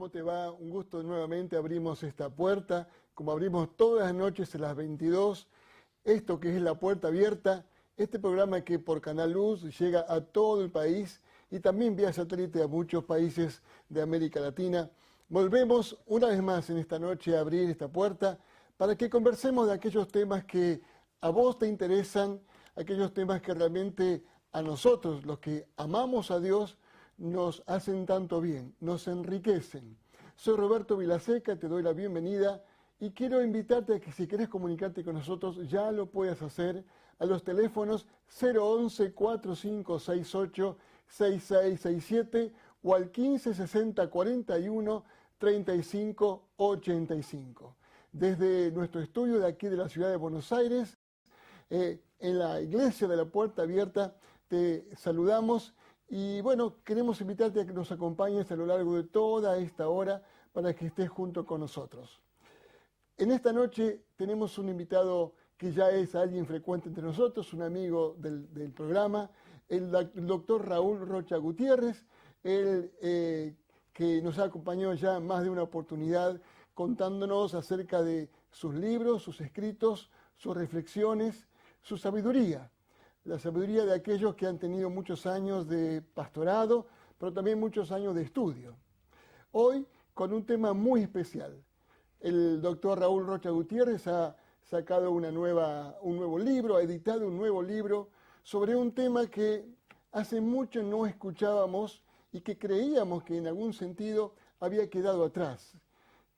¿Cómo te va? Un gusto nuevamente. Abrimos esta puerta, como abrimos todas las noches a las 22. Esto que es La Puerta Abierta, este programa que por Canal Luz llega a todo el país y también vía satélite a muchos países de América Latina. Volvemos una vez más en esta noche a abrir esta puerta para que conversemos de aquellos temas que a vos te interesan, aquellos temas que realmente a nosotros, los que amamos a Dios, nos hacen tanto bien, nos enriquecen. Soy Roberto Vilaseca, te doy la bienvenida y quiero invitarte a que si querés comunicarte con nosotros ya lo puedas hacer a los teléfonos 011-4568-6667 o al 1560-41-3585. Desde nuestro estudio de aquí de la ciudad de Buenos Aires, en la iglesia de La Puerta Abierta, te saludamos. Y bueno, queremos invitarte a que nos acompañes a lo largo de toda esta hora para que estés junto con nosotros. En esta noche tenemos un invitado que ya es alguien frecuente entre nosotros, un amigo del programa, el doctor Raúl Rocha Gutiérrez, él que nos ha acompañado ya en más de una oportunidad contándonos acerca de sus libros, sus escritos, sus reflexiones, su sabiduría. La sabiduría de aquellos que han tenido muchos años de pastorado, pero también muchos años de estudio. Hoy con un tema muy especial. El doctor Raúl Rocha Gutiérrez ha sacado un nuevo libro, ha editado un nuevo libro sobre un tema que hace mucho no escuchábamos y que creíamos que en algún sentido había quedado atrás.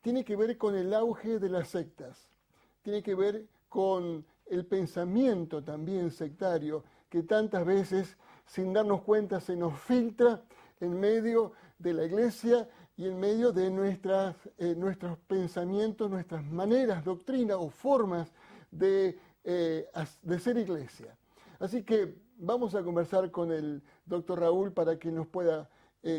Tiene que ver con el auge de las sectas, tiene que ver con el pensamiento también sectario que tantas veces, sin darnos cuenta, se nos filtra en medio de la iglesia y en medio de nuestros pensamientos, nuestras maneras, doctrinas o formas de ser iglesia. Así que vamos a conversar con el doctor Raúl para que nos pueda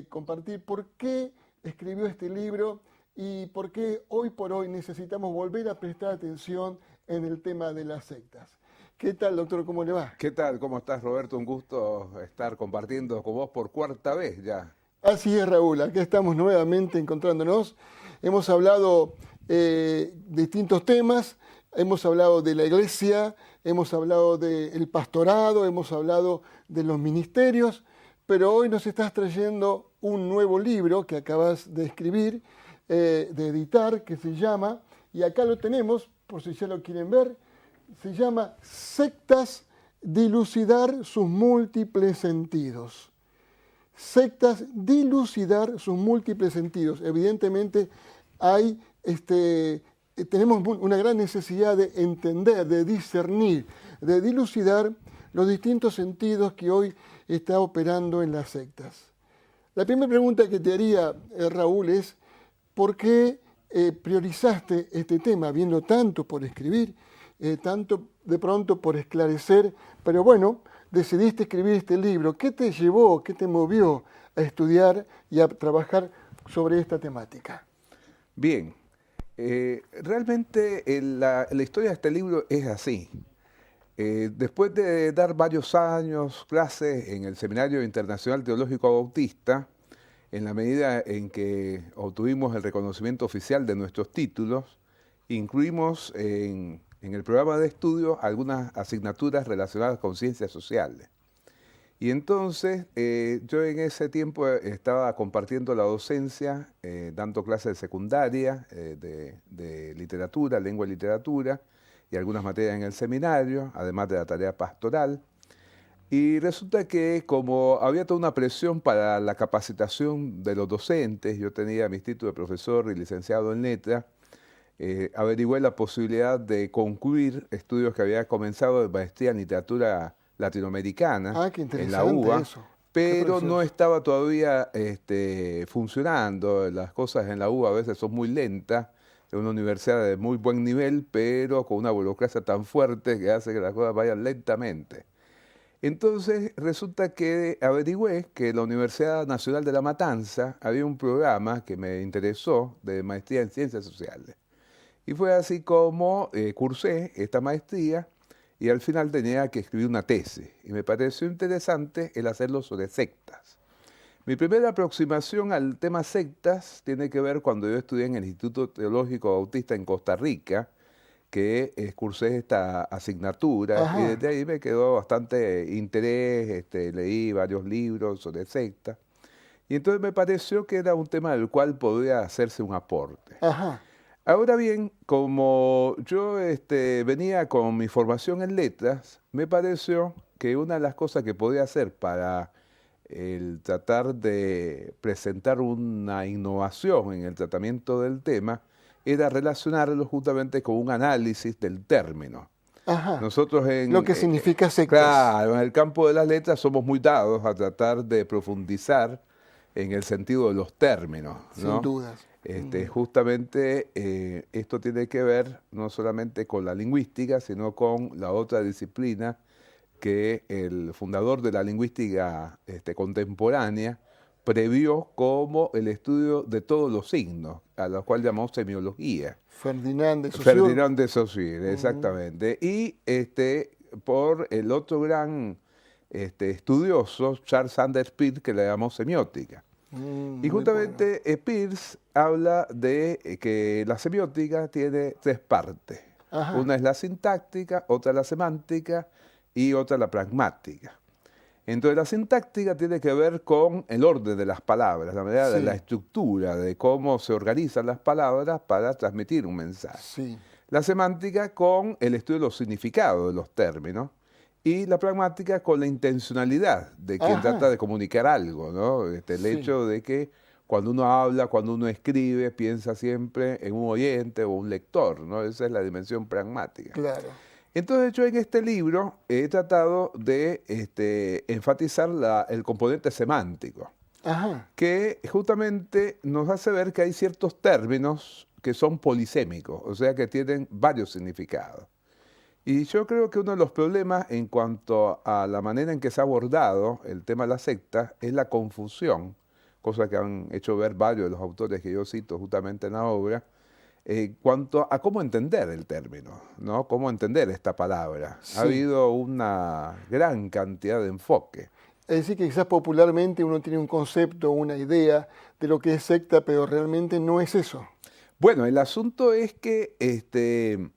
compartir por qué escribió este libro y por qué hoy por hoy necesitamos volver a prestar atención en el tema de las sectas. ¿Qué tal, doctor? ¿Cómo le va? ¿Qué tal? ¿Cómo estás, Roberto? Un gusto estar compartiendo con vos por cuarta vez ya. Así es, Raúl. Aquí estamos nuevamente encontrándonos. Hemos hablado distintos temas. Hemos hablado de la iglesia, hemos hablado del pastorado, hemos hablado de los ministerios, pero hoy nos estás trayendo un nuevo libro que acabas de escribir, de editar, que se llama, y acá lo tenemos, por si ya lo quieren ver, se llama Sectas, dilucidar sus múltiples sentidos. Sectas, dilucidar sus múltiples sentidos. Evidentemente tenemos una gran necesidad de entender, de discernir, de dilucidar los distintos sentidos que hoy está operando en las sectas. La primera pregunta que te haría, Raúl, es ¿por qué priorizaste este tema, habiendo tanto por escribir, tanto de pronto por esclarecer, pero bueno, decidiste escribir este libro? ¿Qué te llevó, qué te movió a estudiar y a trabajar sobre esta temática? Bien, realmente la historia de este libro es así. Después de dar varios años clases en el Seminario Internacional Teológico Bautista, en la medida en que obtuvimos el reconocimiento oficial de nuestros títulos, incluimos en el programa de estudio algunas asignaturas relacionadas con ciencias sociales. Y entonces yo en ese tiempo estaba compartiendo la docencia, dando clases de secundaria, de literatura, lengua y literatura, y algunas materias en el seminario, además de la tarea pastoral. Y resulta que como había toda una presión para la capacitación de los docentes, yo tenía mis títulos de profesor y licenciado en letras, averigüé la posibilidad de concluir estudios que había comenzado de maestría en literatura latinoamericana en la UBA, eso. pero no estaba todavía funcionando. Las cosas en la UBA a veces son muy lentas, es una universidad de muy buen nivel, pero con una burocracia tan fuerte que hace que las cosas vayan lentamente. Entonces resulta que averigüé que en la Universidad Nacional de La Matanza había un programa que me interesó de maestría en ciencias sociales. Y fue así como cursé esta maestría y al final tenía que escribir una tesis. Y me pareció interesante el hacerlo sobre sectas. Mi primera aproximación al tema sectas tiene que ver cuando yo estudié en el Instituto Teológico Bautista en Costa Rica, que cursé esta asignatura y Ajá, desde ahí me quedó bastante interés, leí varios libros sobre sectas y entonces me pareció que era un tema del cual podía hacerse un aporte. ajá, Ahora bien, como yo venía con mi formación en letras, me pareció que una de las cosas que podía hacer para el tratar de presentar una innovación en el tratamiento del tema era relacionarlo justamente con un análisis del término. ajá. Nosotros Lo que significa sectas, claro, en el campo de las letras somos muy dados a tratar de profundizar en el sentido de los términos, sin ¿no? dudas. Ujú. Justamente esto tiene que ver no solamente con la lingüística, sino con la otra disciplina que el fundador de la lingüística contemporánea previó como el estudio de todos los signos, a lo cual llamó semiología. Ferdinand de Saussure. Ferdinand de Saussure, Ujú. exactamente. Y por el otro gran estudioso, Charles Sanders Peirce, que le llamó semiótica. Y Muy bueno. justamente Peirce habla de que la semiótica tiene tres partes. Ajá, Una es la sintáctica, otra la semántica y otra la pragmática. Entonces la sintáctica tiene que ver con el orden de las palabras, la manera de la sí, estructura, de cómo se organizan las palabras para transmitir un mensaje. sí. La semántica con el estudio de los significados de los términos y la pragmática con la intencionalidad de quien trata Ajá, de comunicar algo, ¿no? El sí, hecho de que cuando uno habla, cuando uno escribe, piensa siempre en un oyente o un lector, ¿no? Esa es la dimensión pragmática. claro. Entonces yo en este libro he tratado de enfatizar el componente semántico, Ajá, que justamente nos hace ver que hay ciertos términos que son polisémicos, o sea que tienen varios significados. Y yo creo que uno de los problemas en cuanto a la manera en que se ha abordado el tema de la secta es la confusión, cosa que han hecho ver varios de los autores que yo cito justamente en la obra, en cuanto a cómo entender el término, ¿no? Cómo entender esta palabra. Ha sí. habido una gran cantidad de enfoque. Es decir, que quizás popularmente uno tiene un concepto, una idea de lo que es secta, pero realmente no es eso. Bueno, el asunto es que el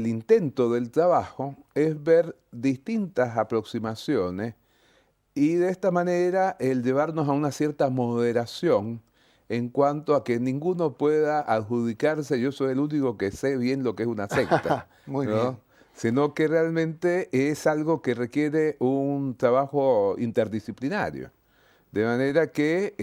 intento del trabajo es ver distintas aproximaciones y de esta manera el llevarnos a una cierta moderación en cuanto a que ninguno pueda adjudicarse, yo soy el único que sé bien lo que es una secta, Muy ¿no? bien. Sino que realmente es algo que requiere un trabajo interdisciplinario. De manera que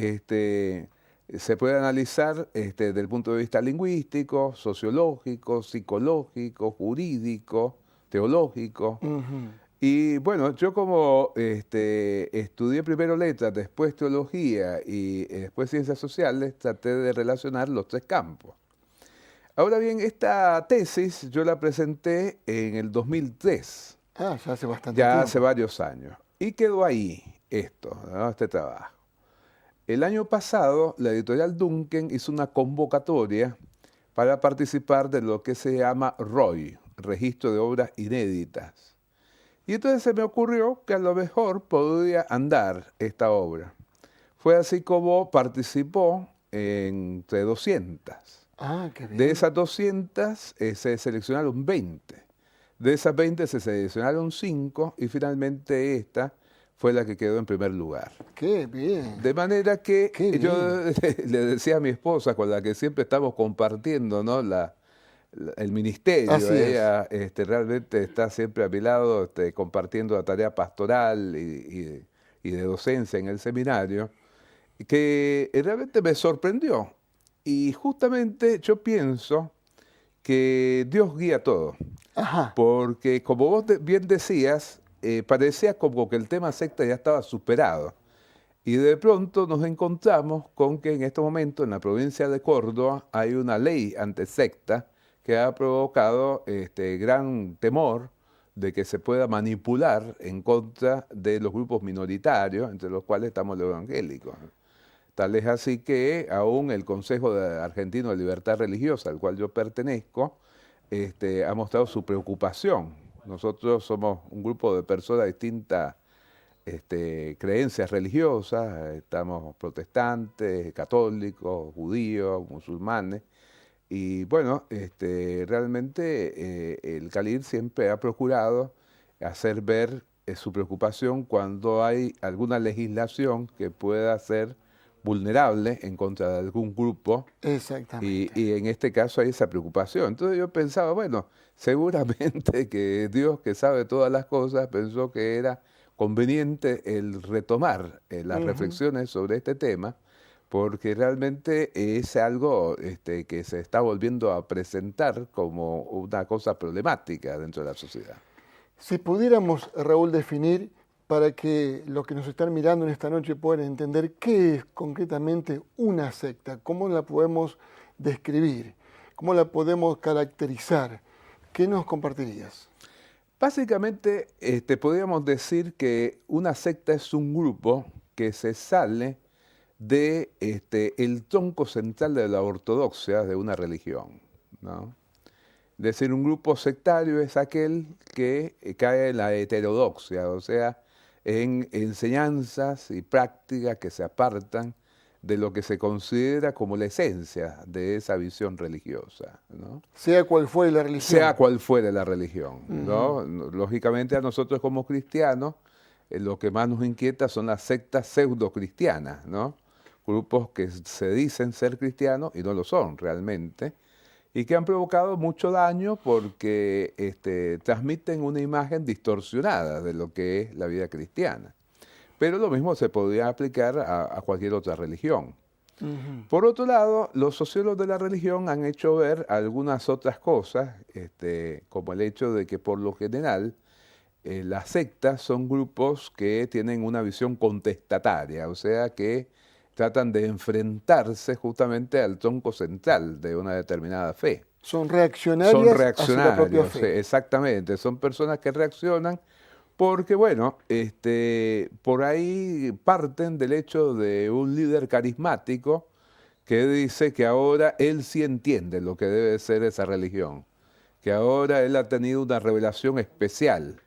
se puede analizar desde el punto de vista lingüístico, sociológico, psicológico, jurídico, teológico. Ujú. Y bueno, yo como estudié primero letras, después teología y después ciencias sociales, traté de relacionar los tres campos. Ahora bien, esta tesis yo la presenté en el 2003, Ah, ya hace bastante ya hace tiempo. varios años, y quedó ahí esto, ¿no? Este trabajo. El año pasado, la editorial Duncan hizo una convocatoria para participar de lo que se llama ROI, Registro de Obras Inéditas. Y entonces se me ocurrió que a lo mejor podía andar esta obra. Fue así como participó entre 200. Ah, qué De bien. esas 200 se seleccionaron 20. De esas 20 se seleccionaron 5 y finalmente esta fue la que quedó en primer lugar. Qué bien. De manera que Qué yo bien. le decía a mi esposa, con la que siempre estamos compartiendo, ¿no? El ministerio, Así es. ella realmente está siempre a mi lado, compartiendo la tarea pastoral y de docencia en el seminario, que realmente me sorprendió. Y justamente yo pienso que Dios guía todo, Ajá. porque como vos bien decías, parecía como que el tema secta ya estaba superado. Y de pronto nos encontramos con que en este momento en la provincia de Córdoba hay una ley antisecta que ha provocado gran temor de que se pueda manipular en contra de los grupos minoritarios, entre los cuales estamos los evangélicos. Tal es así que aún el Consejo Argentino de Libertad Religiosa, al cual yo pertenezco, ha mostrado su preocupación. Nosotros somos un grupo de personas distintas creencias religiosas, estamos protestantes, católicos, judíos, musulmanes, y bueno, realmente el Khalil siempre ha procurado hacer ver su preocupación cuando hay alguna legislación que pueda ser vulnerable en contra de algún grupo Exactamente. y en este caso hay esa preocupación. Entonces yo pensaba, bueno, seguramente que Dios que sabe todas las cosas pensó que era conveniente el retomar las Ujú. reflexiones sobre este tema, porque realmente es algo que se está volviendo a presentar como una cosa problemática dentro de la sociedad. Si pudiéramos, Raúl, definir para que los que nos están mirando en esta noche puedan entender qué es concretamente una secta, cómo la podemos describir, cómo la podemos caracterizar, ¿qué nos compartirías? Básicamente, podríamos decir que una secta es un grupo que se sale de el tronco central de la ortodoxia de una religión, ¿no? Es decir, un grupo sectario es aquel que cae en la heterodoxia, o sea, en enseñanzas y prácticas que se apartan de lo que se considera como la esencia de esa visión religiosa, ¿no? Sea cual fuere la Sea religión. cual fuere la religión, Ujú. ¿no? Lógicamente a nosotros como cristianos lo que más nos inquieta son las sectas pseudo-cristianas, ¿no? Grupos que se dicen ser cristianos y no lo son realmente, y que han provocado mucho daño porque transmiten una imagen distorsionada de lo que es la vida cristiana. Pero lo mismo se podría aplicar a cualquier otra religión. Ujú. Por otro lado, los sociólogos de la religión han hecho ver algunas otras cosas, como el hecho de que por lo general las sectas son grupos que tienen una visión contestataria, o sea que tratan de enfrentarse justamente al tronco central de una determinada fe. Son Son reaccionarias hacia la propia reaccionarios, fe. exactamente, son personas que reaccionan porque, bueno, por ahí parten del hecho de un líder carismático que dice que ahora él sí entiende lo que debe ser esa religión, que ahora él ha tenido una revelación especial,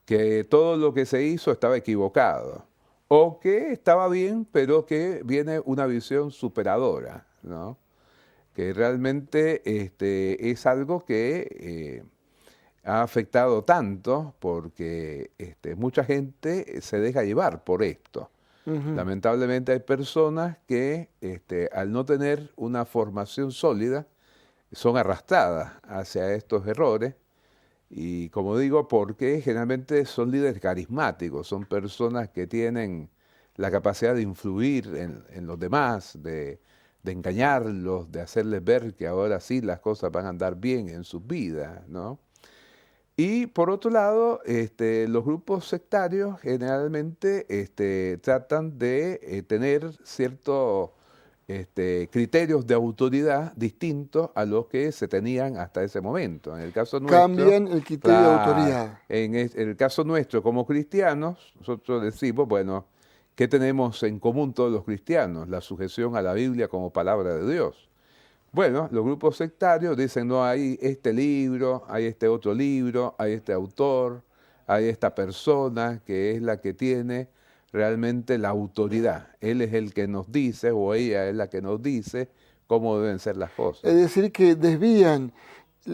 que todo lo que se hizo estaba equivocado, o que estaba bien, pero que viene una visión superadora, ¿no? Que realmente es algo que ha afectado tanto porque mucha gente se deja llevar por esto. Ujú. Lamentablemente hay personas que al no tener una formación sólida son arrastradas hacia estos errores y como digo, porque generalmente son líderes carismáticos, son personas que tienen la capacidad de influir en los demás, de engañarlos, de hacerles ver que ahora sí las cosas van a andar bien en sus vidas, ¿no? Y por otro lado, los grupos sectarios generalmente tratan de tener ciertos criterios de autoridad distintos a los que se tenían hasta ese momento. En el caso nuestro, Cambian el criterio de claro, autoridad. en el caso nuestro como cristianos, nosotros decimos, bueno, ¿qué tenemos en común todos los cristianos? La sujeción a la Biblia como palabra de Dios. Bueno, los grupos sectarios dicen, no, hay este libro, hay este otro libro, hay este autor, hay esta persona que es la que tiene realmente la autoridad. Él es el que nos dice o ella es la que nos dice cómo deben ser las Es cosas. decir, que desvían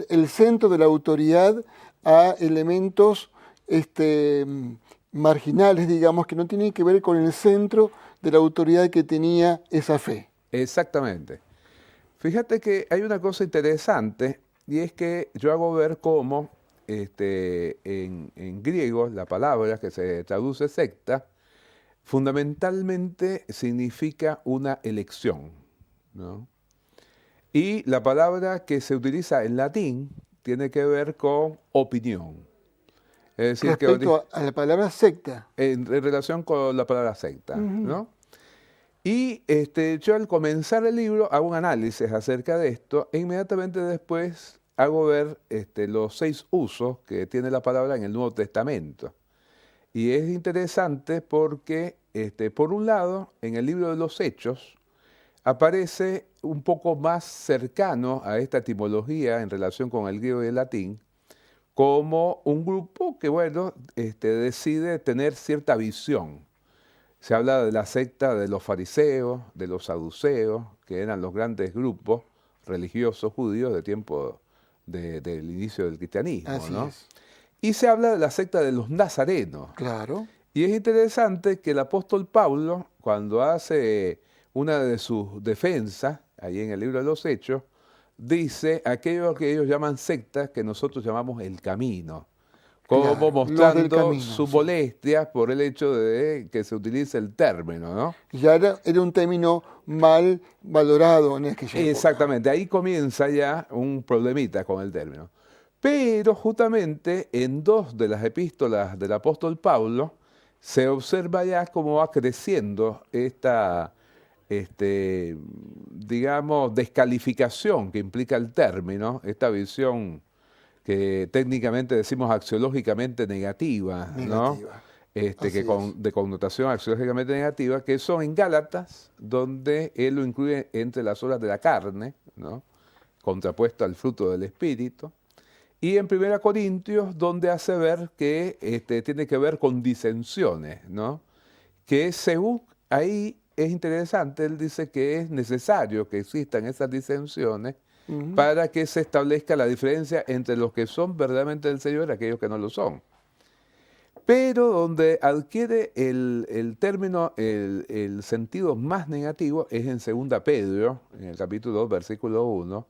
el centro de la autoridad a elementos marginales, digamos, que no tienen que ver con el centro de la autoridad que tenía esa fe. Exactamente. Fíjate que hay una cosa interesante y es que yo hago ver cómo en griego la palabra que se traduce secta fundamentalmente significa una elección, ¿no? Y la palabra que se utiliza en latín tiene que ver con opinión. Es decir, que Respecto a la palabra secta. en relación con la palabra secta, Ujú. ¿no? Y yo al comenzar el libro hago un análisis acerca de esto e inmediatamente después hago ver los 6 usos que tiene la palabra en el Nuevo Testamento. Y es interesante porque, por un lado, en el libro de los Hechos aparece un poco más cercano a esta etimología en relación con el griego y el latín, como un grupo que, bueno, decide tener cierta visión. Se habla de la secta de los fariseos, de los saduceos, que eran los grandes grupos religiosos judíos de tiempo del inicio del cristianismo, Así ¿no? es. Y se habla de la secta de los nazarenos. Claro. Y es interesante que el apóstol Pablo, cuando hace una de sus defensas, ahí en el libro de los Hechos, dice aquello que ellos llaman sectas, que nosotros llamamos el camino, como Claro, los del mostrando camino, su sí. molestia por el hecho de que se utilice el término, ¿no? Ya era un término mal valorado en aquella época. Exactamente, ahí comienza ya un problemita con el término. Pero justamente en dos de las epístolas del apóstol Pablo se observa ya cómo va creciendo esta, digamos, descalificación que implica el término, esta visión que técnicamente decimos axiológicamente negativa, ¿no? Negativa. Así es. De connotación axiológicamente negativa, que son en Gálatas, donde él lo incluye entre las obras de la carne, ¿no? Contrapuesto al fruto del Espíritu, y en 1 Corintios, donde hace ver que tiene que ver con disensiones, ¿no? Que según ahí es interesante, él dice que es necesario que existan esas disensiones Ujú. para que se establezca la diferencia entre los que son verdaderamente del Señor y aquellos que no lo son. Pero donde adquiere el término, el sentido más negativo es en 2 Pedro, en el capítulo 2, versículo 1,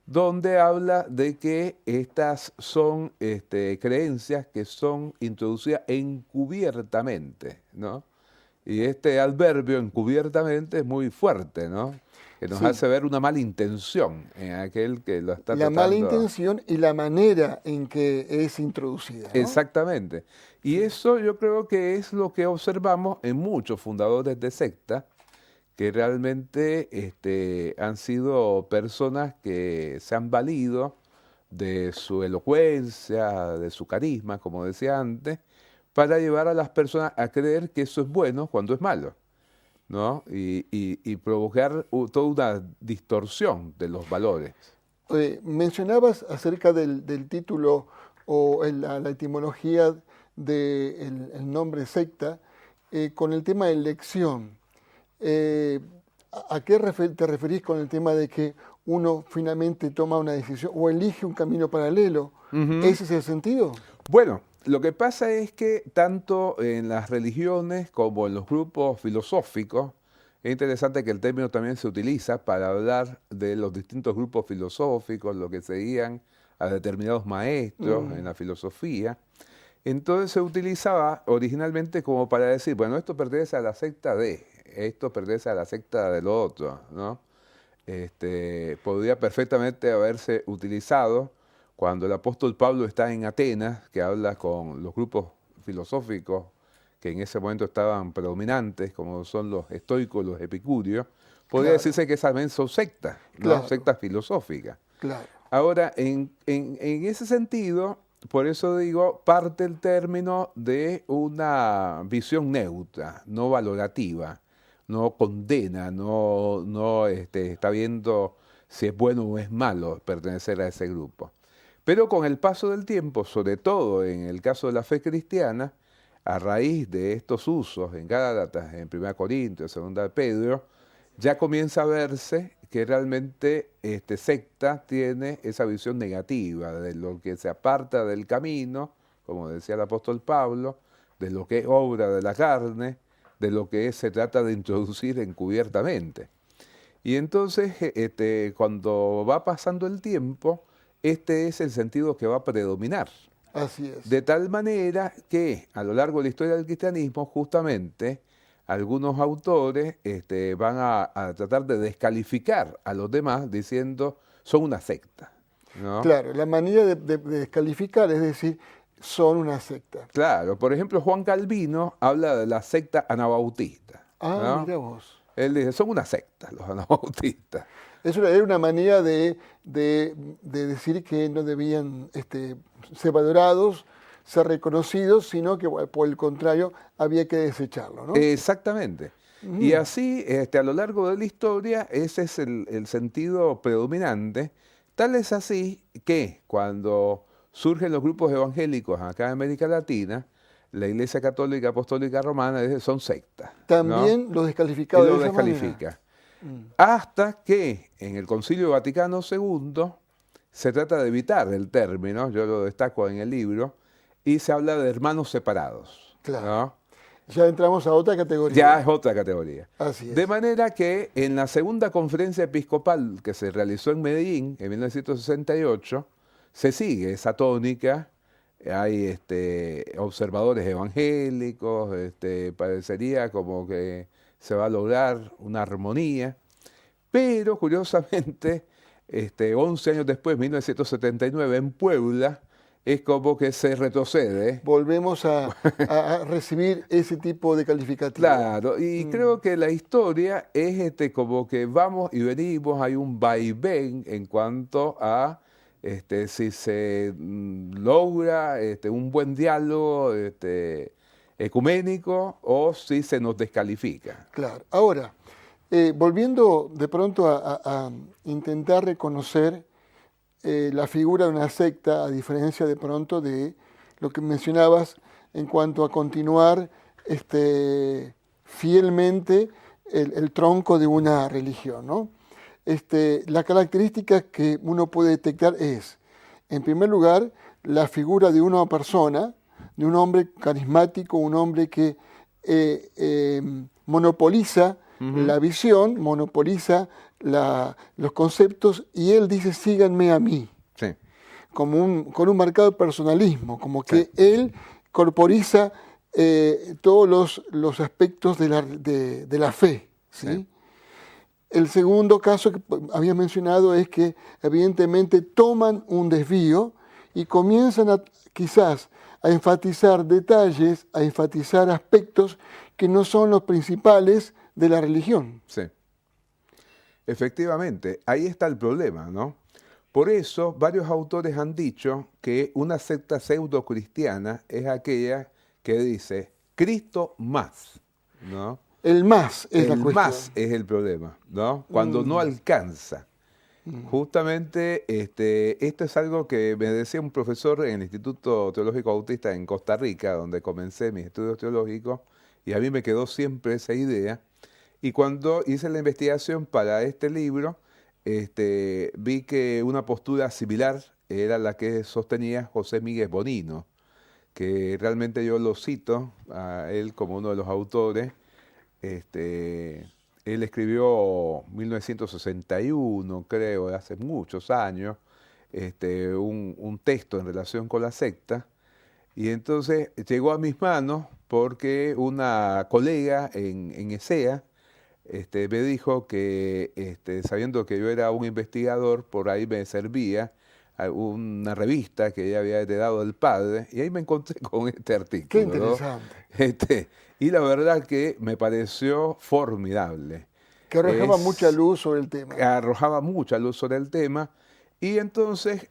donde habla de que estas son creencias que son introducidas encubiertamente, ¿no? Y este adverbio encubiertamente es muy fuerte, ¿no? Que nos Sí, hace ver una mala intención en aquel que lo está la mala tratando. intención y la manera en que es introducida, ¿no? Exactamente. Y eso yo creo que es lo que observamos en muchos fundadores de secta, que realmente han sido personas que se han valido de su elocuencia, de su carisma, como decía antes, para llevar a las personas a creer que eso es bueno cuando es malo, ¿no? Y provocar toda una distorsión de los valores. Mencionabas acerca del título o la etimología del nombre secta con el tema de elección. ¿A qué te referís con el tema de que uno finalmente toma una decisión o elige un camino paralelo? Ujú. ¿Ese es el sentido? Bueno, lo que pasa es que tanto en las religiones como en los grupos filosóficos, es interesante que el término también se utiliza para hablar de los distintos grupos filosóficos, lo que seguían a determinados maestros en la filosofía. Entonces se utilizaba originalmente como para decir, bueno, esto pertenece a la secta de, esto pertenece a la secta del otro, ¿no? Podría perfectamente haberse utilizado cuando el apóstol Pablo está en Atenas, que habla con los grupos filosóficos que en ese momento estaban predominantes, como son los estoicos, los epicúreos, podría Claro, decirse que esas también son sectas, ¿no? claro, Sectas filosóficas. claro. Ahora, en ese sentido, por eso digo, parte el término de una visión neutra, no valorativa, no condena, no está viendo si es bueno o es malo pertenecer a ese grupo. Pero con el paso del tiempo, sobre todo en el caso de la fe cristiana, a raíz de estos usos en Gálatas, en 1 Corintios, 2 Pedro, ya comienza a verse que realmente secta tiene esa visión negativa de lo que se aparta del camino, como decía el apóstol Pablo, de lo que es obra de la carne, de lo que se trata de introducir encubiertamente. Y entonces, cuando va pasando el tiempo, este es el sentido que va a predominar. Así es. De tal manera que a lo largo de la historia del cristianismo, justamente, algunos autores van a tratar de descalificar a los demás diciendo son una secta, ¿no? Claro, la manera de descalificar es decir, son una secta. Claro, por ejemplo, Juan Calvino habla de la secta anabautista, Ah, ¿no? mira vos. Él dice, son una secta los anabautistas. Era una manera de decir que no debían ser valorados, ser reconocidos, sino que por el contrario había que desecharlo, ¿no? Exactamente. Y así, a lo largo de la historia, ese es el sentido predominante. Tal es así que cuando surgen los grupos evangélicos acá en América Latina, la Iglesia Católica Apostólica Romana son sectas, ¿no? También lo descalificaba Y de lo esa manera. descalifica. Hasta que en el Concilio Vaticano II se trata de evitar el término, yo lo destaco en el libro, y se habla de hermanos separados, Claro. ¿no? Ya entramos a otra categoría. Ya es otra categoría. Así es. De manera que en la segunda conferencia episcopal que se realizó en Medellín en 1968, se sigue esa tónica. Hay observadores evangélicos, parecería como que se va a lograr una armonía, pero curiosamente, 11 años después, 1979, en Puebla, es como que se retrocede. Volvemos a recibir ese tipo de calificativo. Claro, y creo que la historia es como que vamos y venimos, hay un vaivén en cuanto a si se logra un buen diálogo ecuménico o si se nos descalifica. Claro. Ahora, volviendo de pronto a intentar reconocer la figura de una secta, a diferencia de pronto de lo que mencionabas en cuanto a continuar fielmente el tronco de una religión, ¿no? La característica que uno puede detectar es, en primer lugar, la figura de una persona, de un hombre carismático, un hombre que monopoliza la visión, monopoliza los conceptos, y él dice, síganme a mí, Sí, con un marcado personalismo, como que sí. él corporiza todos los aspectos de la fe, ¿sí? Sí. El segundo caso que había mencionado es que evidentemente toman un desvío y comienzan quizás a enfatizar detalles, a enfatizar aspectos que no son los principales de la religión. Sí. Efectivamente, ahí está el problema, ¿no? Por eso, varios autores han dicho que una secta pseudo-cristiana es aquella que dice Cristo más, ¿no? El más es la El cuestión. más es el problema, ¿no? Cuando no alcanza. Justamente esto es algo que me decía un profesor en el Instituto Teológico Bautista en Costa Rica, donde comencé mis estudios teológicos, y a mí me quedó siempre esa idea. Y cuando hice la investigación para este libro, vi que una postura similar era la que sostenía José Miguel Bonino, que realmente yo lo cito a él como uno de los autores. Él escribió 1961, creo, hace muchos años, un texto en relación con la secta, y entonces llegó a mis manos porque una colega en ESEA me dijo que, sabiendo que yo era un investigador, por ahí me servía una revista que ella había heredado del padre, y ahí me encontré con este artículo. Qué interesante. Y la verdad que me pareció formidable. Que arrojaba mucha luz sobre el tema. Arrojaba mucha luz sobre el tema. Y entonces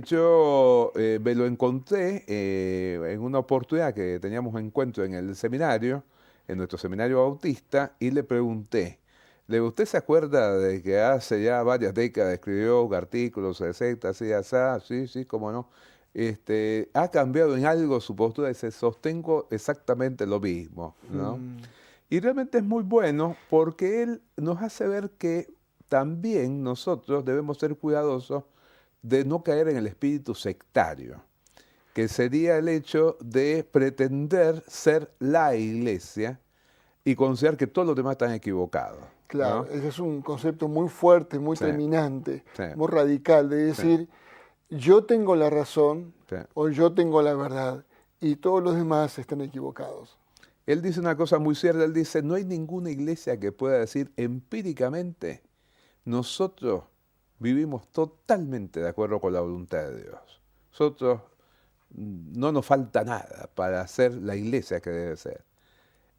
yo me lo encontré en una oportunidad que teníamos un encuentro en el seminario, en nuestro seminario bautista, y le pregunté, ¿usted se acuerda de que hace ya varias décadas escribió artículos de secta, así, así? Sí, cómo no. ¿Ha cambiado en algo su postura? Dice, sostengo exactamente lo mismo, ¿no? Y realmente es muy bueno porque él nos hace ver que también nosotros debemos ser cuidadosos de no caer en el espíritu sectario, que sería el hecho de pretender ser la iglesia y considerar que todos los demás están equivocados. Claro, ¿no? ese es un concepto muy fuerte, muy Sí. terminante, Sí. muy radical, de decir, yo tengo la razón Sí. o yo tengo la verdad y todos los demás están equivocados. Él dice una cosa muy cierta, él dice, no hay ninguna iglesia que pueda decir empíricamente, nosotros vivimos totalmente de acuerdo con la voluntad de Dios. Nosotros no nos falta nada para ser la iglesia que debe ser.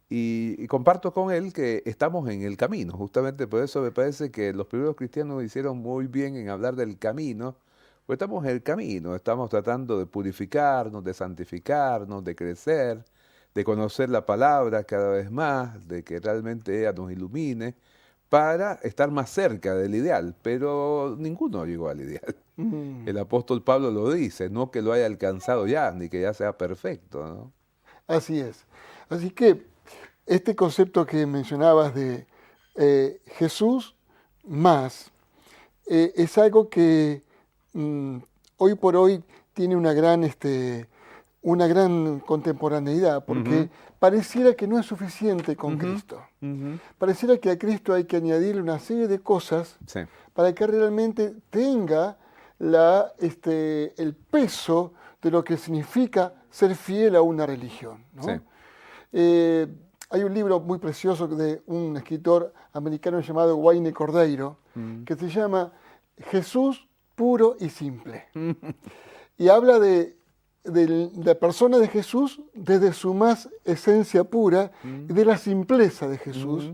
Y comparto con él que estamos en el camino, justamente por eso me parece que los primeros cristianos hicieron muy bien en hablar del camino, porque estamos en el camino, estamos tratando de purificarnos, de santificarnos, de crecer, de conocer la palabra cada vez más, de que realmente ella nos ilumine, para estar más cerca del ideal, pero ninguno llegó al ideal. El apóstol Pablo lo dice, no que lo haya alcanzado ya, ni que ya sea perfecto, ¿no? Así es. Así que este concepto que mencionabas de Jesús más es algo que hoy por hoy tiene una gran contemporaneidad, porque pareciera que no es suficiente con Cristo. Pareciera que a Cristo hay que añadirle una serie de cosas Sí. para que realmente tenga el peso de lo que significa ser fiel a una religión, ¿no? Sí. Hay un libro muy precioso de un escritor americano llamado Wayne Cordeiro, que se llama Jesús puro y simple. Y habla de la persona de Jesús desde su más esencia pura y de la simpleza de Jesús,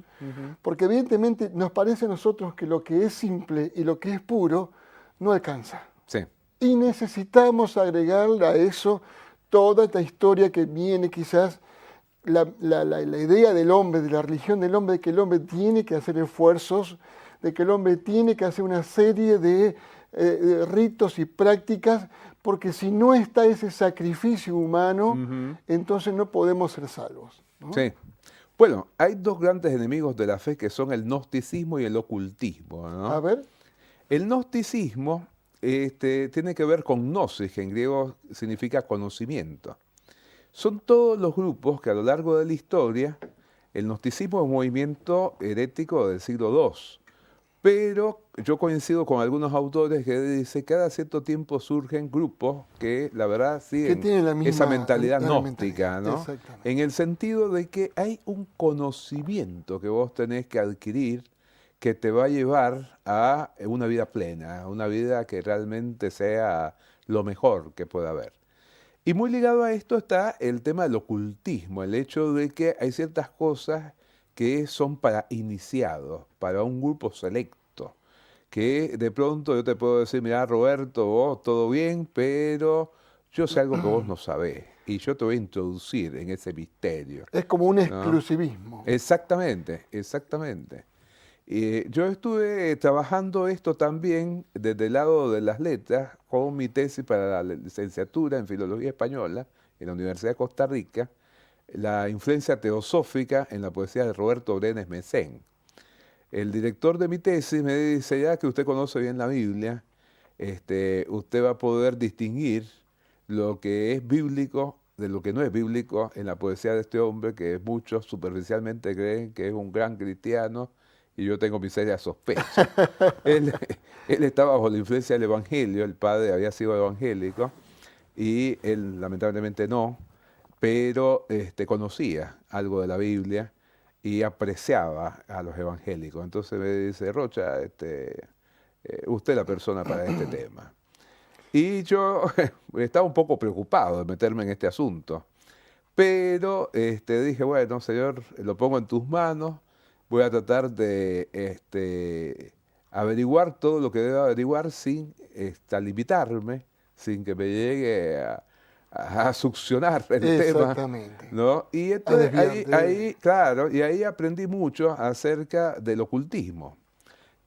porque evidentemente nos parece a nosotros que lo que es simple y lo que es puro no alcanza. Sí. Y necesitamos agregarle a eso toda esta historia que viene quizás, la idea del hombre, de la religión del hombre, de que el hombre tiene que hacer esfuerzos, de que el hombre tiene que hacer una serie de ritos y prácticas, porque si no está ese sacrificio humano, entonces no podemos ser salvos, ¿no? Sí. Bueno, hay dos grandes enemigos de la fe que son el gnosticismo y el ocultismo, ¿no? A ver. El gnosticismo tiene que ver con gnosis, que en griego significa conocimiento. Son todos los grupos que a lo largo de la historia, el gnosticismo es un movimiento herético del siglo II, pero yo coincido con algunos autores que dicen que cada cierto tiempo surgen grupos que la verdad siguen esa mentalidad gnóstica, ¿no? En el sentido de que hay un conocimiento que vos tenés que adquirir que te va a llevar a una vida plena, a una vida que realmente sea lo mejor que pueda haber. Y muy ligado a esto está el tema del ocultismo, el hecho de que hay ciertas cosas que son para iniciados, para un grupo selecto, que de pronto yo te puedo decir, mira Roberto, vos todo bien, pero yo sé algo que vos no sabés y yo te voy a introducir en ese misterio. Es como un ¿no? exclusivismo. Exactamente, exactamente. Yo estuve trabajando esto también desde el lado de las letras con mi tesis para la licenciatura en Filología Española en la Universidad de Costa Rica, la influencia teosófica en la poesía de Roberto Brenes Mesén. El director de mi tesis me dice, ya que usted conoce bien la Biblia, usted va a poder distinguir lo que es bíblico de lo que no es bíblico en la poesía de este hombre, que muchos superficialmente creen que es un gran cristiano, y yo tengo mis serias sospechas. Él estaba bajo la influencia del Evangelio, el padre había sido evangélico, y él lamentablemente no, pero conocía algo de la Biblia y apreciaba a los evangélicos. Entonces me dice, Rocha, usted es la persona para este tema. Y yo estaba un poco preocupado de meterme en este asunto, pero dije, bueno, Señor, lo pongo en tus manos, voy a tratar de averiguar todo lo que debo averiguar sin limitarme, sin que me llegue a succionar el tema, ¿no? Y entonces ahí aprendí mucho acerca del ocultismo,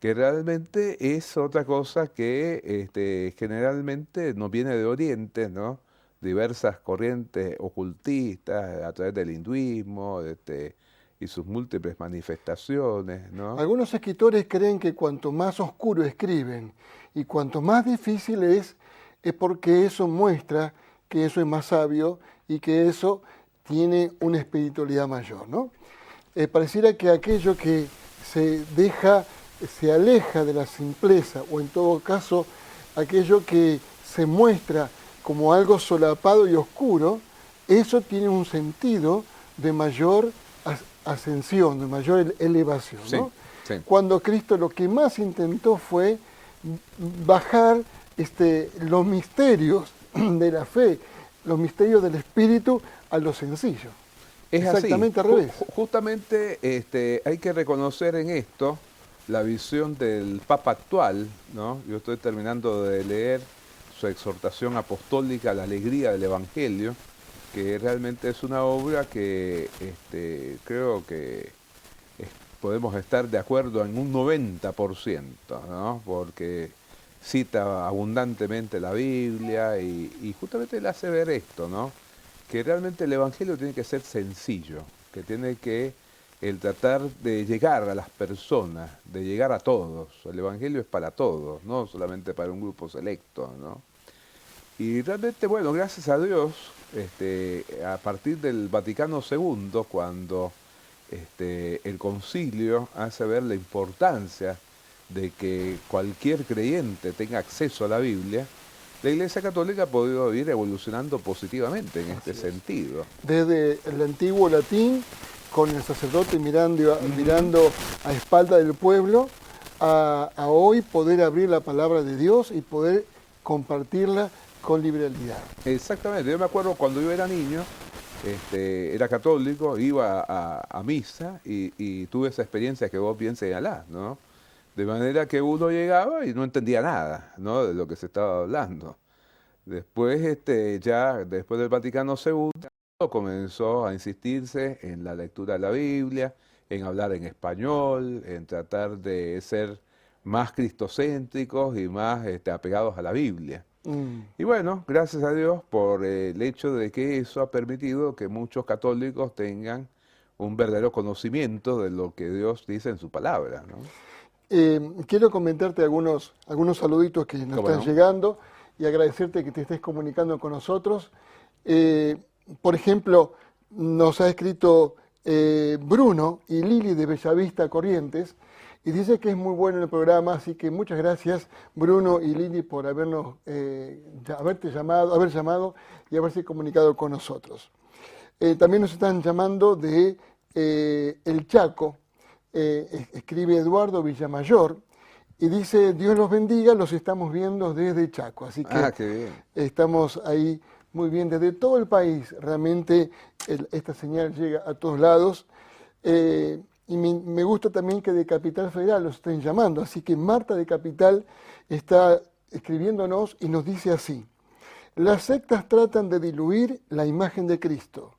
que realmente es otra cosa que generalmente nos viene de Oriente, ¿no? Diversas corrientes ocultistas a través del hinduismo, y sus múltiples manifestaciones, ¿no? Algunos escritores creen que cuanto más oscuro escriben y cuanto más difícil es porque eso muestra que eso es más sabio y que eso tiene una espiritualidad mayor, ¿no? Pareciera que aquello que se aleja de la simpleza, o en todo caso, aquello que se muestra como algo solapado y oscuro, eso tiene un sentido de mayor ascensión, de mayor elevación, ¿no? Sí. Cuando Cristo lo que más intentó fue bajar los misterios de la fe, los misterios del espíritu a lo sencillo. Es exactamente así. Al revés. Justamente hay que reconocer en esto la visión del Papa actual, ¿no? Yo estoy terminando de leer su exhortación apostólica a la alegría del Evangelio, que realmente es una obra que creo que podemos estar de acuerdo en un 90%, ¿no? Porque cita abundantemente la Biblia y justamente le hace ver esto, ¿no? Que realmente el Evangelio tiene que ser sencillo, que tiene que el tratar de llegar a las personas, de llegar a todos. El Evangelio es para todos, no solamente para un grupo selecto, ¿no? Y realmente, bueno, gracias a Dios, a partir del Vaticano II, cuando el concilio hace ver la importancia de que cualquier creyente tenga acceso a la Biblia, la Iglesia Católica ha podido ir evolucionando positivamente en este sentido. Desde el antiguo latín, con el sacerdote mirando a espalda del pueblo, a hoy poder abrir la palabra de Dios y poder compartirla con liberalidad. Exactamente, yo me acuerdo cuando yo era niño, era católico, iba a misa y tuve esa experiencia que vos bien señalás, ¿no? De manera que uno llegaba y no entendía nada, ¿no? De lo que se estaba hablando. Después, ya después del Vaticano II, comenzó a insistirse en la lectura de la Biblia, en hablar en español, en tratar de ser más cristocéntricos y más apegados a la Biblia. Y bueno, gracias a Dios por el hecho de que eso ha permitido que muchos católicos tengan un verdadero conocimiento de lo que Dios dice en su palabra, ¿no? Quiero comentarte algunos saluditos que nos están llegando y agradecerte que te estés comunicando con nosotros. Por ejemplo, nos ha escrito Bruno y Lili de Bellavista, Corrientes, y dice que es muy bueno el programa, así que muchas gracias, Bruno y Lili, por haber llamado y haberse comunicado con nosotros. También nos están llamando de El Chaco, escribe Eduardo Villamayor, y dice, Dios los bendiga, los estamos viendo desde Chaco. Así que qué bien. Estamos ahí muy bien desde todo el país. Realmente esta señal llega a todos lados. Y me gusta también que de Capital Federal los estén llamando. Así que Marta de Capital está escribiéndonos y nos dice así: las sectas tratan de diluir la imagen de Cristo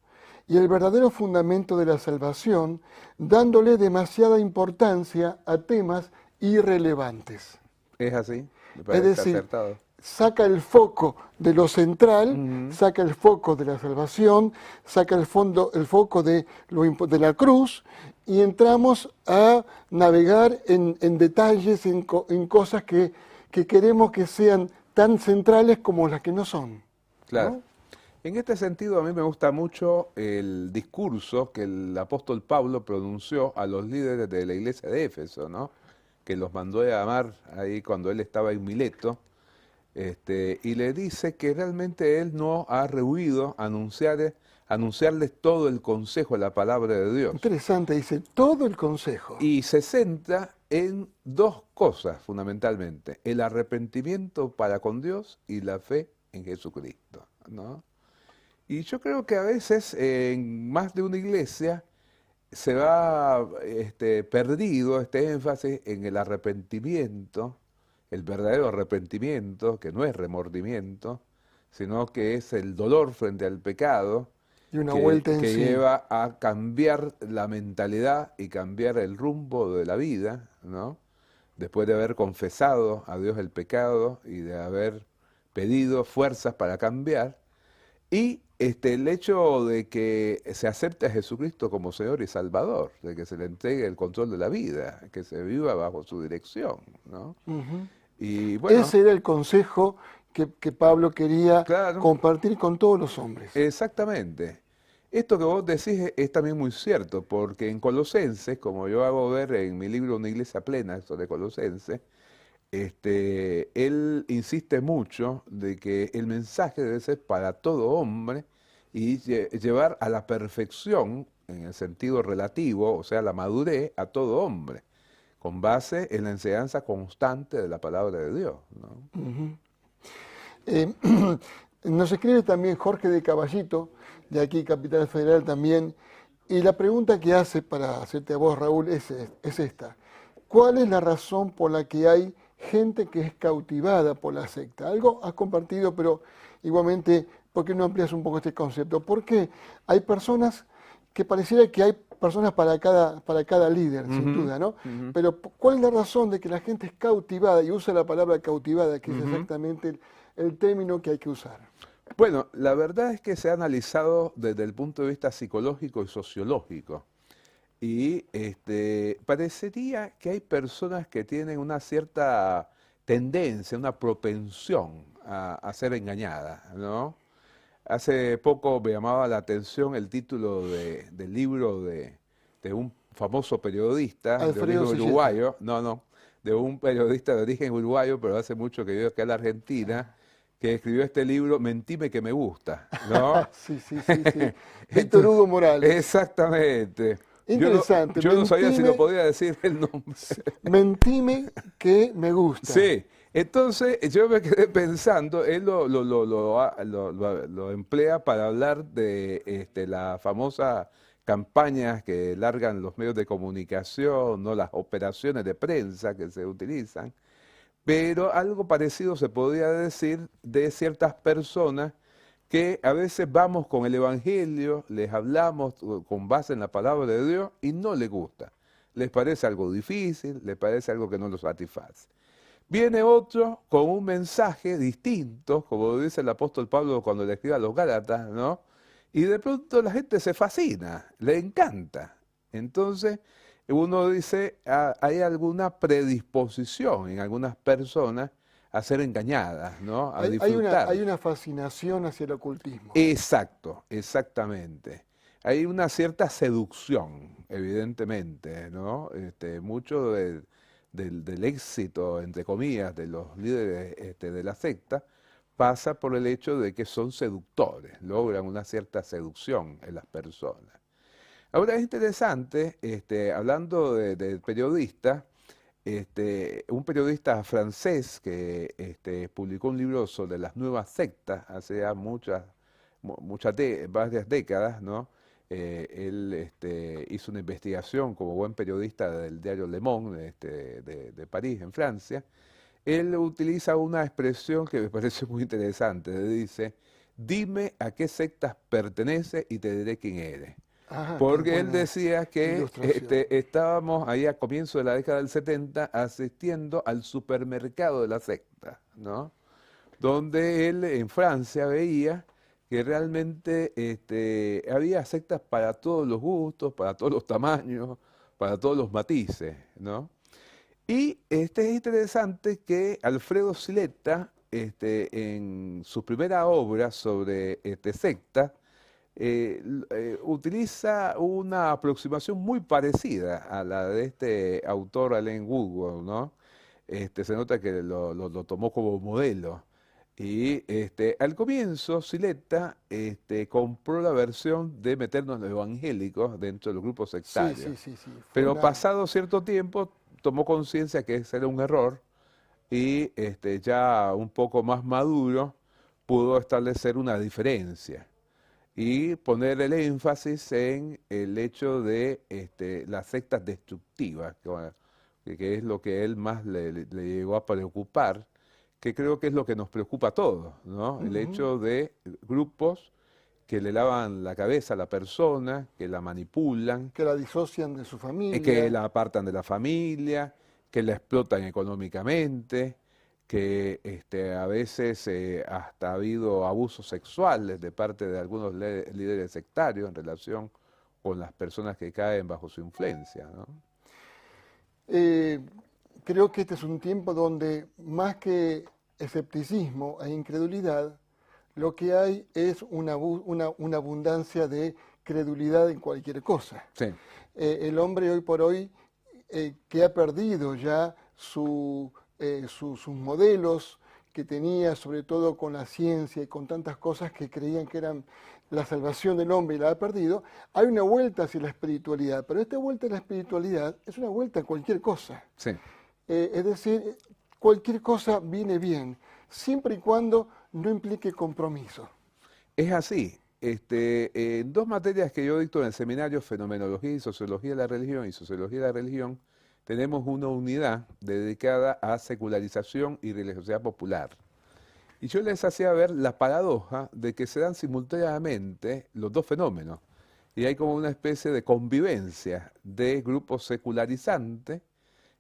y el verdadero fundamento de la salvación, dándole demasiada importancia a temas irrelevantes. Es así, me Es parece decir, acertado. saca el foco de lo central, saca el foco de la salvación, saca el foco de la cruz, y entramos a navegar en detalles, en cosas que queremos que sean tan centrales como las que no son. Claro. ¿No? En este sentido, a mí me gusta mucho el discurso que el apóstol Pablo pronunció a los líderes de la iglesia de Éfeso, ¿no? Que los mandó a llamar ahí cuando él estaba en Mileto, y le dice que realmente él no ha rehuido anunciarles todo el consejo de la palabra de Dios. Interesante, dice, todo el consejo. Y se centra en dos cosas fundamentalmente: el arrepentimiento para con Dios y la fe en Jesucristo, ¿no? Y yo creo que a veces en más de una iglesia se va perdido este énfasis en el arrepentimiento, el verdadero arrepentimiento, que no es remordimiento, sino que es el dolor frente al pecado, Y una vuelta en que sí. lleva a cambiar la mentalidad y cambiar el rumbo de la vida, ¿no? Después de haber confesado a Dios el pecado y de haber pedido fuerzas para cambiar. Y el hecho de que se acepte a Jesucristo como Señor y Salvador, de que se le entregue el control de la vida, que se viva bajo su dirección, ¿no? Y bueno, ese era el consejo que Pablo quería claro, compartir con todos los hombres. exactamente. Esto que vos decís es también muy cierto, porque en Colosenses, como yo hago ver en mi libro Una iglesia plena, sobre Colosenses, él insiste mucho de que el mensaje debe ser para todo hombre y llevar a la perfección, en el sentido relativo, o sea, la madurez, a todo hombre, con base en la enseñanza constante de la palabra de Dios, ¿no? Nos escribe también Jorge de Caballito, de aquí Capital Federal también, y la pregunta que hace para hacerte a vos, Raúl, es esta: ¿cuál es la razón por la que hay gente que es cautivada por la secta? Algo has compartido, pero igualmente, ¿por qué no amplias un poco este concepto? Porque hay personas que pareciera que hay personas para cada líder, sin duda, ¿no? Pero ¿cuál es la razón de que la gente es cautivada y usa la palabra cautivada, que es exactamente el término que hay que usar? Bueno, la verdad es que se ha analizado desde el punto de vista psicológico y sociológico. Y parecería que hay personas que tienen una cierta tendencia, una propensión a ser engañadas, ¿no? Hace poco me llamaba la atención el título del libro de un famoso periodista de Alfredo origen Silleta. uruguayo, de un periodista de origen uruguayo, pero hace mucho que vive acá en la Argentina, que escribió este libro, Mentime que me gusta, ¿no? Sí. Víctor Hugo Morales. Exactamente. Interesante. Yo no sabía si lo Mentime- podía decir el nombre. Mentime que me gusta. Sí, entonces yo me quedé pensando, él lo emplea para hablar de las famosas campañas que largan los medios de comunicación, ¿no? Las operaciones de prensa que se utilizan, pero algo parecido se podría decir de ciertas personas que a veces vamos con el Evangelio, les hablamos con base en la palabra de Dios y no les gusta. Les parece algo difícil, les parece algo que no los satisface. Viene otro con un mensaje distinto, como dice el apóstol Pablo cuando le escribe a los Gálatas, ¿no? Y de pronto la gente se fascina, le encanta. Entonces uno dice, hay alguna predisposición en algunas personas a ser engañadas, ¿no? A disfrutar. Hay una fascinación hacia el ocultismo. Exacto, exactamente. Hay una cierta seducción, evidentemente, ¿no? Mucho del éxito, entre comillas, de los líderes de la secta pasa por el hecho de que son seductores, logran una cierta seducción en las personas. Ahora es interesante, hablando del periodista, un periodista francés que publicó un libro sobre las nuevas sectas hace ya varias décadas, ¿no? Él hizo una investigación como buen periodista del diario Le Monde de París, en Francia. Él utiliza una expresión que me parece muy interesante. Dice, dime a qué sectas perteneces y te diré quién eres. Porque él decía que estábamos ahí a comienzos de la década del 70 asistiendo al supermercado de la secta, ¿no? Donde él en Francia veía que realmente había sectas para todos los gustos, para todos los tamaños, para todos los matices, ¿no? Y es interesante que Alfredo Silleta, en su primera obra sobre sectas, utiliza una aproximación muy parecida a la de este autor Allen Woodward, ¿no? Se nota que lo tomó como modelo. Y al comienzo, Silleta compró la versión de meternos los evangélicos dentro de los grupos sectarios. Sí. Pero pasado cierto tiempo, tomó conciencia que ese era un error y ya un poco más maduro pudo establecer una diferencia y poner el énfasis en el hecho de las sectas destructivas, que es lo que él más le llegó a preocupar, que creo que es lo que nos preocupa a todos, ¿no? El hecho de grupos que le lavan la cabeza a la persona, que la manipulan, que la disocian de su familia. que la apartan de la familia, que la explotan económicamente, que a veces hasta ha habido abusos sexuales de parte de algunos líderes sectarios en relación con las personas que caen bajo su influencia, ¿no? Creo que este es un tiempo donde más que escepticismo e incredulidad, lo que hay es una abundancia de credulidad en cualquier cosa. Sí. El hombre hoy por hoy que ha perdido ya sus modelos que tenía, sobre todo con la ciencia y con tantas cosas que creían que eran la salvación del hombre y la ha perdido, hay una vuelta hacia la espiritualidad, pero esta vuelta a la espiritualidad es una vuelta a cualquier cosa. Sí. Es decir, cualquier cosa viene bien, siempre y cuando no implique compromiso. Es así. En dos materias que yo dicto en el seminario, Fenomenología y Sociología de la Religión y Sociología de la Religión, tenemos una unidad dedicada a secularización y religiosidad popular. Y yo les hacía ver la paradoja de que se dan simultáneamente los dos fenómenos, y hay como una especie de convivencia de grupos secularizantes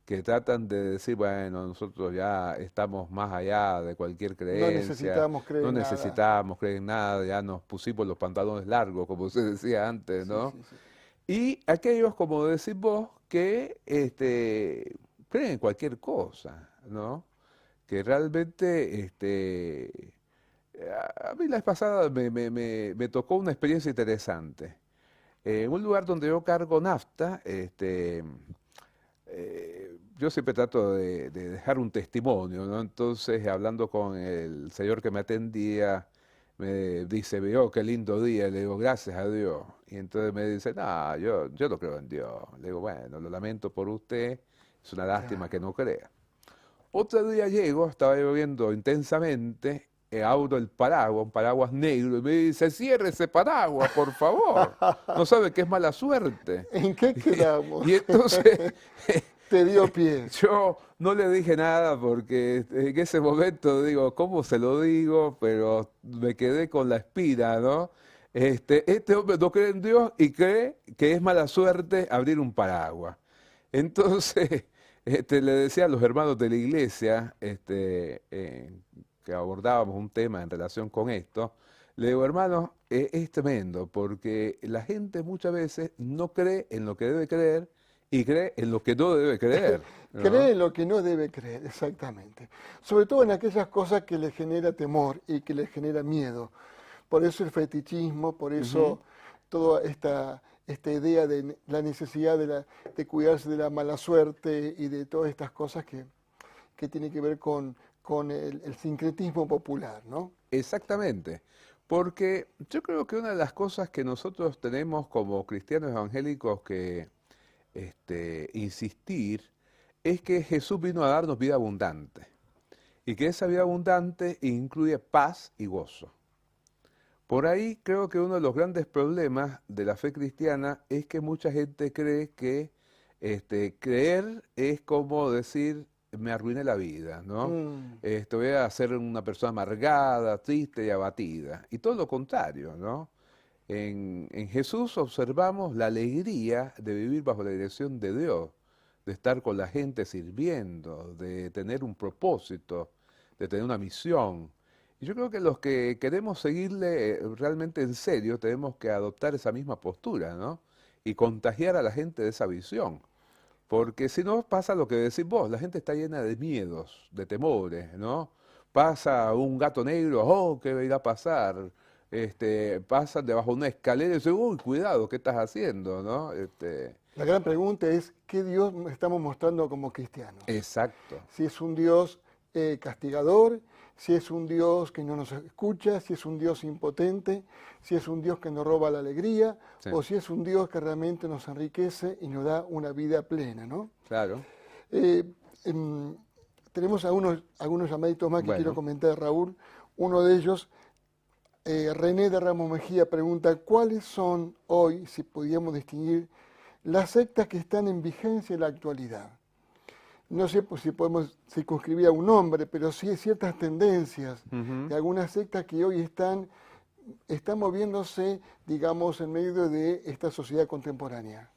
que tratan de decir, bueno, nosotros ya estamos más allá de cualquier No creencia, necesitamos creer no en nada. necesitamos creer en nada, ya nos pusimos los pantalones largos, como se decía antes, Sí, ¿no? sí, sí. Y aquellos, como decís vos, que creen en cualquier cosa, ¿no? Que realmente, a mí la vez pasada me tocó una experiencia interesante. En un lugar donde yo cargo nafta, yo siempre trato de dejar un testimonio, ¿no? Entonces, hablando con el señor que me atendía, me dice, veo qué lindo día, le digo, gracias a Dios. Y entonces me dice, no, yo no creo en Dios. Le digo, bueno, lo lamento por usted, es una lástima que Claro. no crea. Otro día llego, estaba lloviendo intensamente, abro el paraguas, un paraguas negro, y me dice, cierre ese paraguas, por favor. No sabe que es mala suerte. ¿En qué quedamos? Y entonces Te dio pie. yo no le dije nada porque en ese momento digo, ¿cómo se lo digo? Pero me quedé con la espina, ¿no? Este hombre no cree en Dios y cree que es mala suerte abrir un paraguas. Entonces, le decía a los hermanos de la iglesia, que abordábamos un tema en relación con esto, le digo, hermanos, es tremendo porque la gente muchas veces no cree en lo que debe creer y cree en lo que no debe creer, ¿no? Cree en lo que no debe creer, exactamente. Sobre todo en aquellas cosas que le genera temor y que le genera miedo. Por eso el fetichismo, por Ujú. eso toda esta idea de la necesidad de cuidarse de la mala suerte y de todas estas cosas que tienen que ver con el sincretismo popular, ¿no? Exactamente, porque yo creo que una de las cosas que nosotros tenemos como cristianos evangélicos que insistir es que Jesús vino a darnos vida abundante y que esa vida abundante incluye paz y gozo. Por ahí creo que uno de los grandes problemas de la fe cristiana es que mucha gente cree que creer es como decir, me arruiné la vida, ¿no? Mm, Voy a ser una persona amargada, triste y abatida. Y todo lo contrario, ¿no? En Jesús observamos la alegría de vivir bajo la dirección de Dios, de estar con la gente sirviendo, de tener un propósito, de tener una misión. Y yo creo que los que queremos seguirle realmente en serio tenemos que adoptar esa misma postura, ¿no? Y contagiar a la gente de esa visión. Porque si no pasa lo que decís vos, la gente está llena de miedos, de temores, ¿no? Pasa un gato negro, oh, ¿qué irá a pasar? Pasan debajo de una escalera y dicen, uy, cuidado, ¿qué estás haciendo? ¿No? la gran pregunta es, ¿qué Dios estamos mostrando como cristianos? Exacto, Si es un Dios castigador, si es un Dios que no nos escucha, si es un Dios impotente, si es un Dios que nos roba la alegría, sí, o si es un Dios que realmente nos enriquece y nos da una vida plena, ¿no? claro. Eh, em, tenemos algunos llamaditos más que quiero Bueno, comentar, Raúl. Uno de ellos, René de Ramos Mejía pregunta, ¿cuáles son hoy, si podíamos distinguir, las sectas que están en vigencia en la actualidad? No sé pues, si podemos circunscribir a un nombre, pero sí hay ciertas tendencias ujú. de algunas sectas que hoy están moviéndose, digamos, en medio de esta sociedad contemporánea.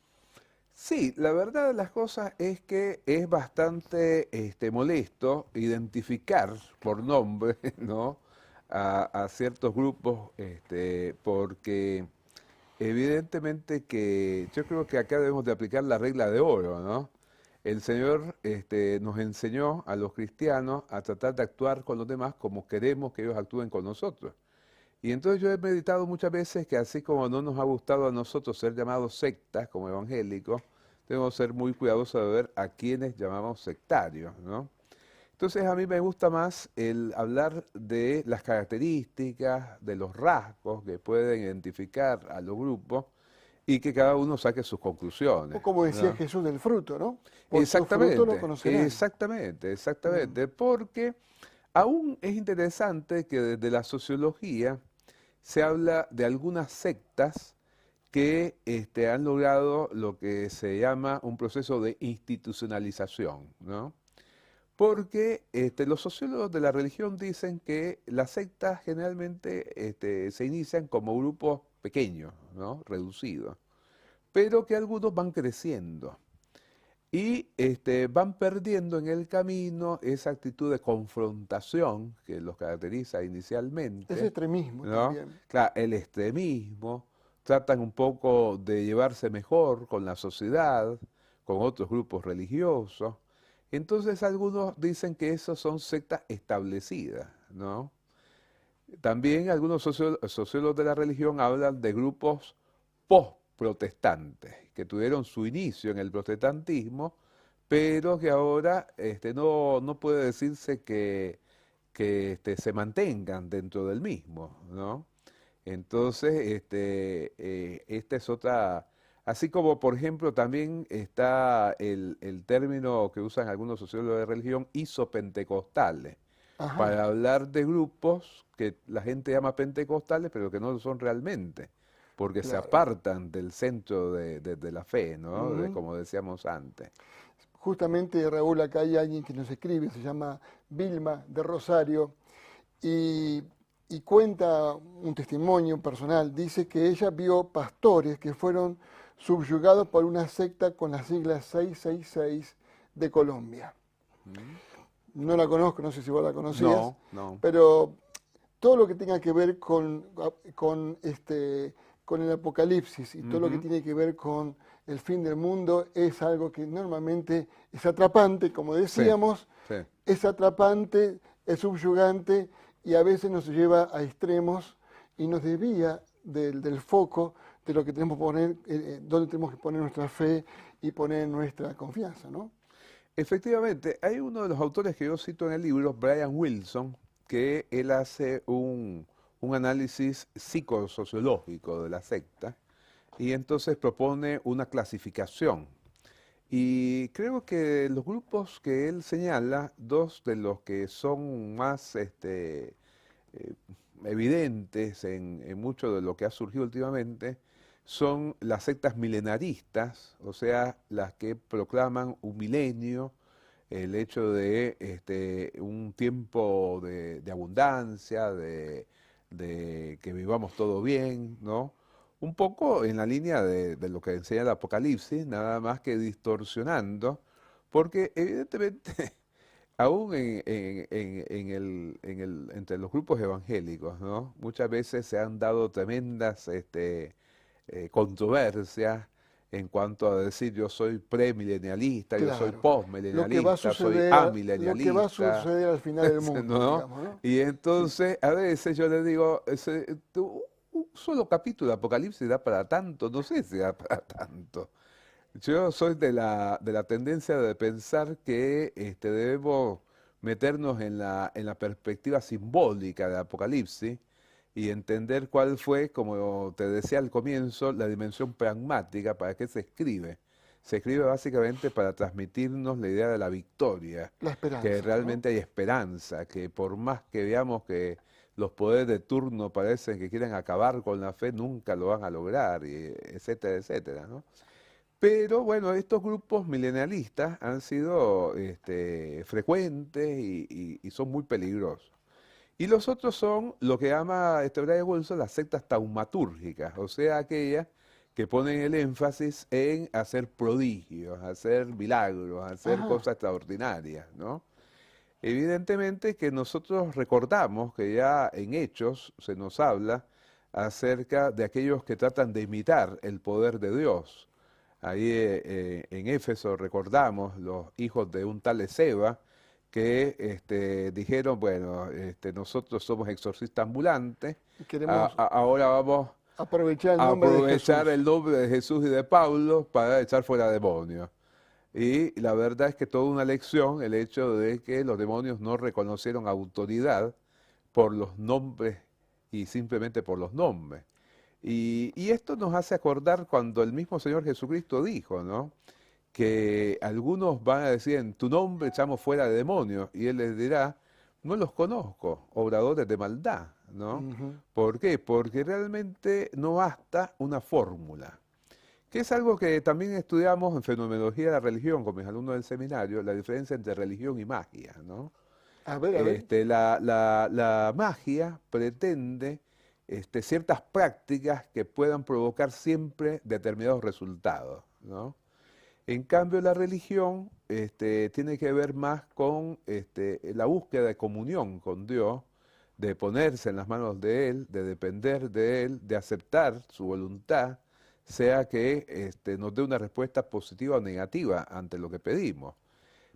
Sí, la verdad de las cosas es que es bastante molesto identificar por nombre, ¿no? A ciertos grupos, porque evidentemente que yo creo que acá debemos de aplicar la regla de oro, ¿no? El Señor nos enseñó a los cristianos a tratar de actuar con los demás como queremos que ellos actúen con nosotros. Y entonces yo he meditado muchas veces que así como no nos ha gustado a nosotros ser llamados sectas como evangélicos, debemos ser muy cuidadosos de ver a quienes llamamos sectarios, ¿no? Entonces a mí me gusta más el hablar de las características, de los rasgos que pueden identificar a los grupos y que cada uno saque sus conclusiones, O como decía ¿no? Jesús del fruto, ¿no? Por su fruto lo Exactamente, conocerán. exactamente, Mm. exactamente, porque aún es interesante que desde la sociología se habla de algunas sectas que han logrado lo que se llama un proceso de institucionalización, ¿no? Porque los sociólogos de la religión dicen que las sectas generalmente se inician como grupos pequeños, ¿no? Reducidos, pero que algunos van creciendo y van perdiendo en el camino esa actitud de confrontación que los caracteriza Ese inicialmente, extremismo ¿no? también. Claro, el extremismo, tratan un poco de llevarse mejor con la sociedad, con otros grupos religiosos. Entonces algunos dicen que esos son sectas establecidas, ¿no? También algunos sociólogos de la religión hablan de grupos post-protestantes, que tuvieron su inicio en el protestantismo, pero que ahora no puede decirse que se mantengan dentro del mismo, ¿no? Entonces, esta es otra, así como por ejemplo también está el término que usan algunos sociólogos de religión, isopentecostales, Ajá, para hablar de grupos que la gente llama pentecostales, pero que no lo son realmente, porque se claro. apartan del centro de la fe, ¿no? De, Ujú. como decíamos antes. Justamente, Raúl, acá hay alguien que nos escribe, se llama Vilma de Rosario, y, y cuenta un testimonio personal. Dice que ella vio pastores que fueron subyugados por una secta con las siglas 666 de Colombia. ¿Mm? No la conozco, no sé si vos la conocías, No, no. pero todo lo que tenga que ver con el apocalipsis y todo lo que Ujú. tiene que ver con el fin del mundo es algo que normalmente es atrapante, como Sí, decíamos, sí. es atrapante, es subyugante y a veces nos lleva a extremos y nos desvía del foco de lo que tenemos que poner, donde tenemos que poner nuestra fe y poner nuestra confianza, ¿no? Efectivamente, hay uno de los autores que yo cito en el libro, Brian Wilson, que él hace un análisis psicosociológico de la secta y entonces propone una clasificación. Y creo que los grupos que él señala, dos de los que son más eh, evidentes en mucho de lo que ha surgido últimamente, son las sectas milenaristas, o sea, las que proclaman un milenio, el hecho de un tiempo de abundancia, de que vivamos todo bien, ¿no? Un poco en la línea de lo que enseña el Apocalipsis, nada más que distorsionando, porque evidentemente, aún entre los grupos evangélicos, ¿no? Muchas veces se han dado tremendas controversias en cuanto a decir yo soy premilenialista, yo soy Claro. postmilenialista, soy Lo que va a amilenialista, suceder al final del mundo, ¿no? digamos, ¿no? Y Sí. entonces a veces yo le digo, un solo capítulo de Apocalipsis da para tanto, no sé si da para tanto. Yo soy de la tendencia de pensar que debemos meternos en la perspectiva simbólica del Apocalipsis y entender cuál fue, como te decía al comienzo, la dimensión pragmática para qué se escribe. Se escribe básicamente para transmitirnos la idea de la victoria, La que esperanza, ¿no? realmente hay esperanza, que por más que veamos que los poderes de turno parecen que quieren acabar con la fe, nunca lo van a lograr, y etcétera, etcétera, ¿no? Pero bueno, estos grupos milenialistas han sido frecuentes y son muy peligrosos. Y los otros son lo que llama Brian Wilson las sectas taumatúrgicas, o sea, aquellas que ponen el énfasis en hacer prodigios, hacer milagros, hacer Ajá. cosas extraordinarias, ¿no? Evidentemente que nosotros recordamos que ya en Hechos se nos habla acerca de aquellos que tratan de imitar el poder de Dios. Ahí en Éfeso recordamos los hijos de un tal Esceva que dijeron, bueno, nosotros somos exorcistas ambulantes, Y queremos ahora vamos aprovechar el a nombre de aprovechar Jesús. el nombre de Jesús y de Pablo para echar fuera demonios. Y la verdad es que toda una lección el hecho de que los demonios no reconocieron autoridad por los nombres y simplemente por los nombres. Y esto nos hace acordar cuando el mismo Señor Jesucristo dijo, ¿no? Que algunos van a decir, en tu nombre echamos fuera de demonios, y Él les dirá, no los conozco, obradores de maldad, ¿no? Ujú. ¿Por qué? Porque realmente no basta una fórmula. Que es algo que también estudiamos en fenomenología de la religión con mis alumnos del seminario, la diferencia entre religión y magia, ¿no? A ver, a ver. La magia pretende ciertas prácticas que puedan provocar siempre determinados resultados, ¿no? En cambio, la religión tiene que ver más con la búsqueda de comunión con Dios, de ponerse en las manos de Él, de depender de Él, de aceptar su voluntad, sea que nos dé una respuesta positiva o negativa ante lo que pedimos.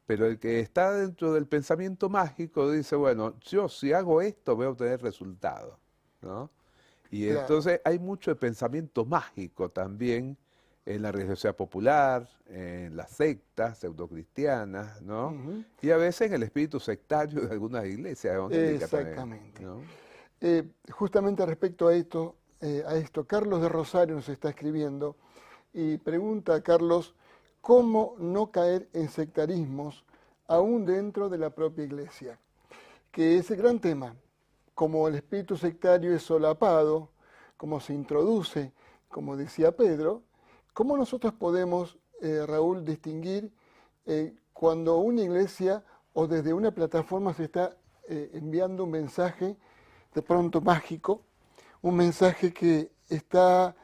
Pero el que está dentro del pensamiento mágico dice, bueno, yo si hago esto voy a obtener resultados, ¿no? Y Claro. entonces hay mucho de pensamiento mágico también en la religiosidad popular, en las sectas pseudocristianas, ¿no? Ujú. Y a veces en el espíritu sectario de algunas iglesias evangélicas también, Exactamente. ¿no? Justamente respecto a esto, Carlos de Rosario nos está escribiendo y pregunta a Carlos cómo no caer en sectarismos aún dentro de la propia iglesia, que es el gran tema. Como el espíritu sectario es solapado, como se introduce, como decía Pedro, ¿cómo nosotros podemos, Raúl, distinguir cuando una iglesia o desde una plataforma se está enviando un mensaje de pronto mágico, un mensaje que está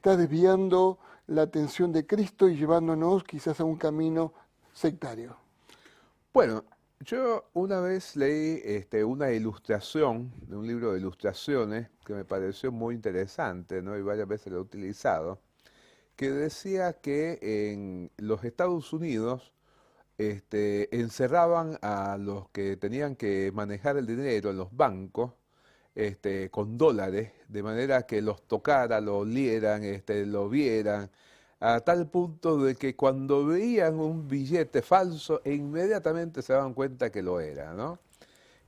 desviando la atención de Cristo y llevándonos quizás a un camino sectario? Bueno, yo una vez leí una ilustración de un libro de ilustraciones que me pareció muy interesante, ¿no? Y varias veces lo he utilizado, que decía que en los Estados Unidos encerraban a los que tenían que manejar el dinero en los bancos con dólares, de manera que los tocara, lo olieran, lo vieran, a tal punto de que cuando veían un billete falso, inmediatamente se daban cuenta que lo era, ¿no?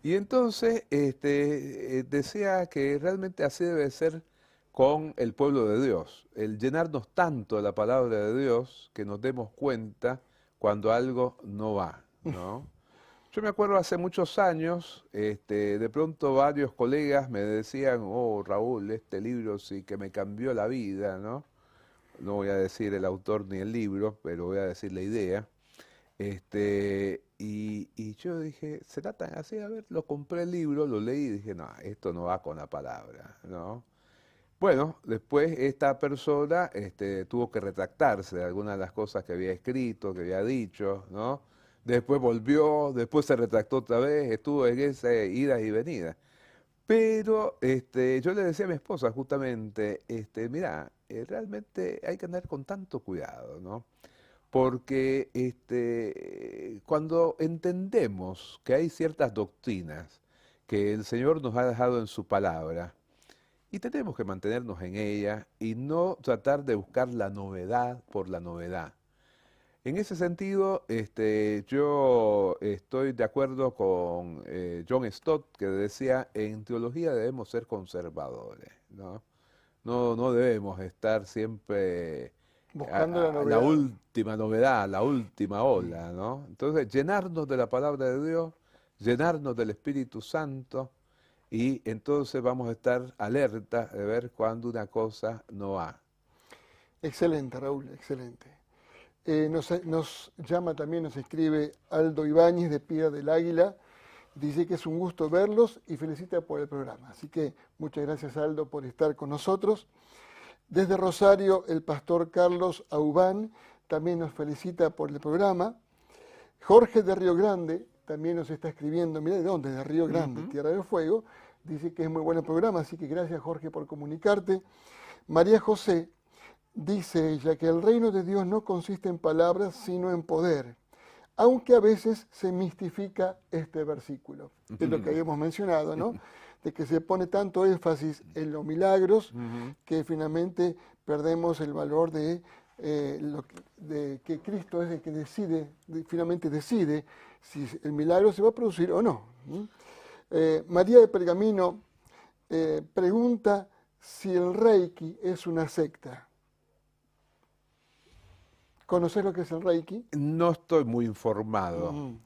Y entonces decía que realmente así debe ser con el pueblo de Dios, el llenarnos tanto de la palabra de Dios que nos demos cuenta cuando algo no va, ¿no? Yo me acuerdo hace muchos años, de pronto varios colegas me decían, oh Raúl, este libro sí que me cambió la vida, ¿no? No voy a decir el autor ni el libro, pero voy a decir la idea. Y yo dije, ¿será tan así? A ver, lo compré el libro, lo leí y dije, no, esto no va con la palabra, ¿no? Bueno, después esta persona tuvo que retractarse de algunas de las cosas que había escrito, que había dicho, ¿no? Después volvió, después se retractó otra vez, estuvo en esa idas y venidas. Pero yo le decía a mi esposa justamente, mira, realmente hay que andar con tanto cuidado, ¿no? Porque cuando entendemos que hay ciertas doctrinas que el Señor nos ha dejado en su palabra, y tenemos que mantenernos en ella y no tratar de buscar la novedad por la novedad. En ese sentido, yo estoy de acuerdo con John Stott, que decía, en teología debemos ser conservadores, ¿no? No debemos estar siempre Buscando la a la novedad. última novedad, a la última Mm. ola, ¿no? Entonces, llenarnos de la palabra de Dios, llenarnos del Espíritu Santo, y entonces vamos a estar alerta de ver cuando una cosa no va. Excelente, Raúl, excelente. Nos llama también, nos escribe Aldo Ibáñez de Piedra del Águila. Dice que es un gusto verlos y felicita por el programa. Así que muchas gracias, Aldo, por estar con nosotros. Desde Rosario, el pastor Carlos Aubán también nos felicita por el programa. Jorge de Río Grande también nos está escribiendo, mira de dónde, de Río Grande, Ujú. Tierra del Fuego. Dice que es muy buen el programa, así que gracias, Jorge, por comunicarte. María José dice ella que el reino de Dios no consiste en palabras, sino en poder, aunque a veces se mistifica este versículo. Es lo que habíamos mencionado, ¿no? De que se pone tanto énfasis en los milagros Ujú. que finalmente perdemos el valor de que Cristo es el que decide, finalmente decide si el milagro se va a producir o no. María de Pergamino pregunta si el Reiki es una secta. ¿Conoces lo que es el Reiki? No estoy muy informado. Ujú.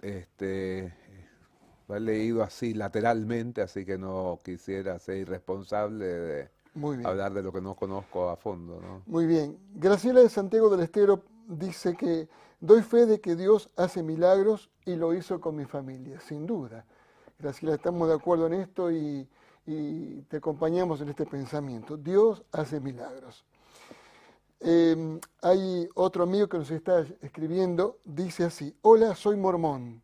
Lo he leído así lateralmente, así que no quisiera ser irresponsable Muy bien. hablar de lo que no conozco a fondo, ¿no? Muy bien. Graciela de Santiago del Estero dice que doy fe de que Dios hace milagros y lo hizo con mi familia, sin duda. Graciela, estamos de acuerdo en esto y te acompañamos en este pensamiento. Dios hace milagros. Hay otro amigo que nos está escribiendo, dice así: hola, soy mormón.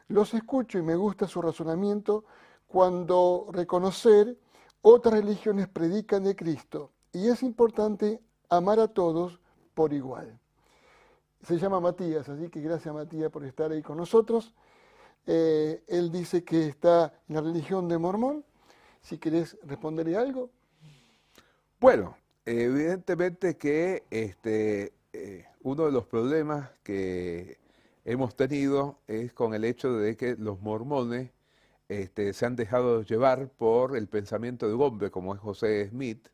Los escucho y me gusta su razonamiento cuando reconocer otras religiones predican de Cristo y es importante amar a todos por igual. Se llama Matías, así que gracias Matías por estar ahí con nosotros. Él dice que está en la religión de Mormón. Si querés responderle algo. Bueno, evidentemente que uno de los problemas que hemos tenido es con el hecho de que los mormones se han dejado llevar por el pensamiento de un hombre como es José Smith,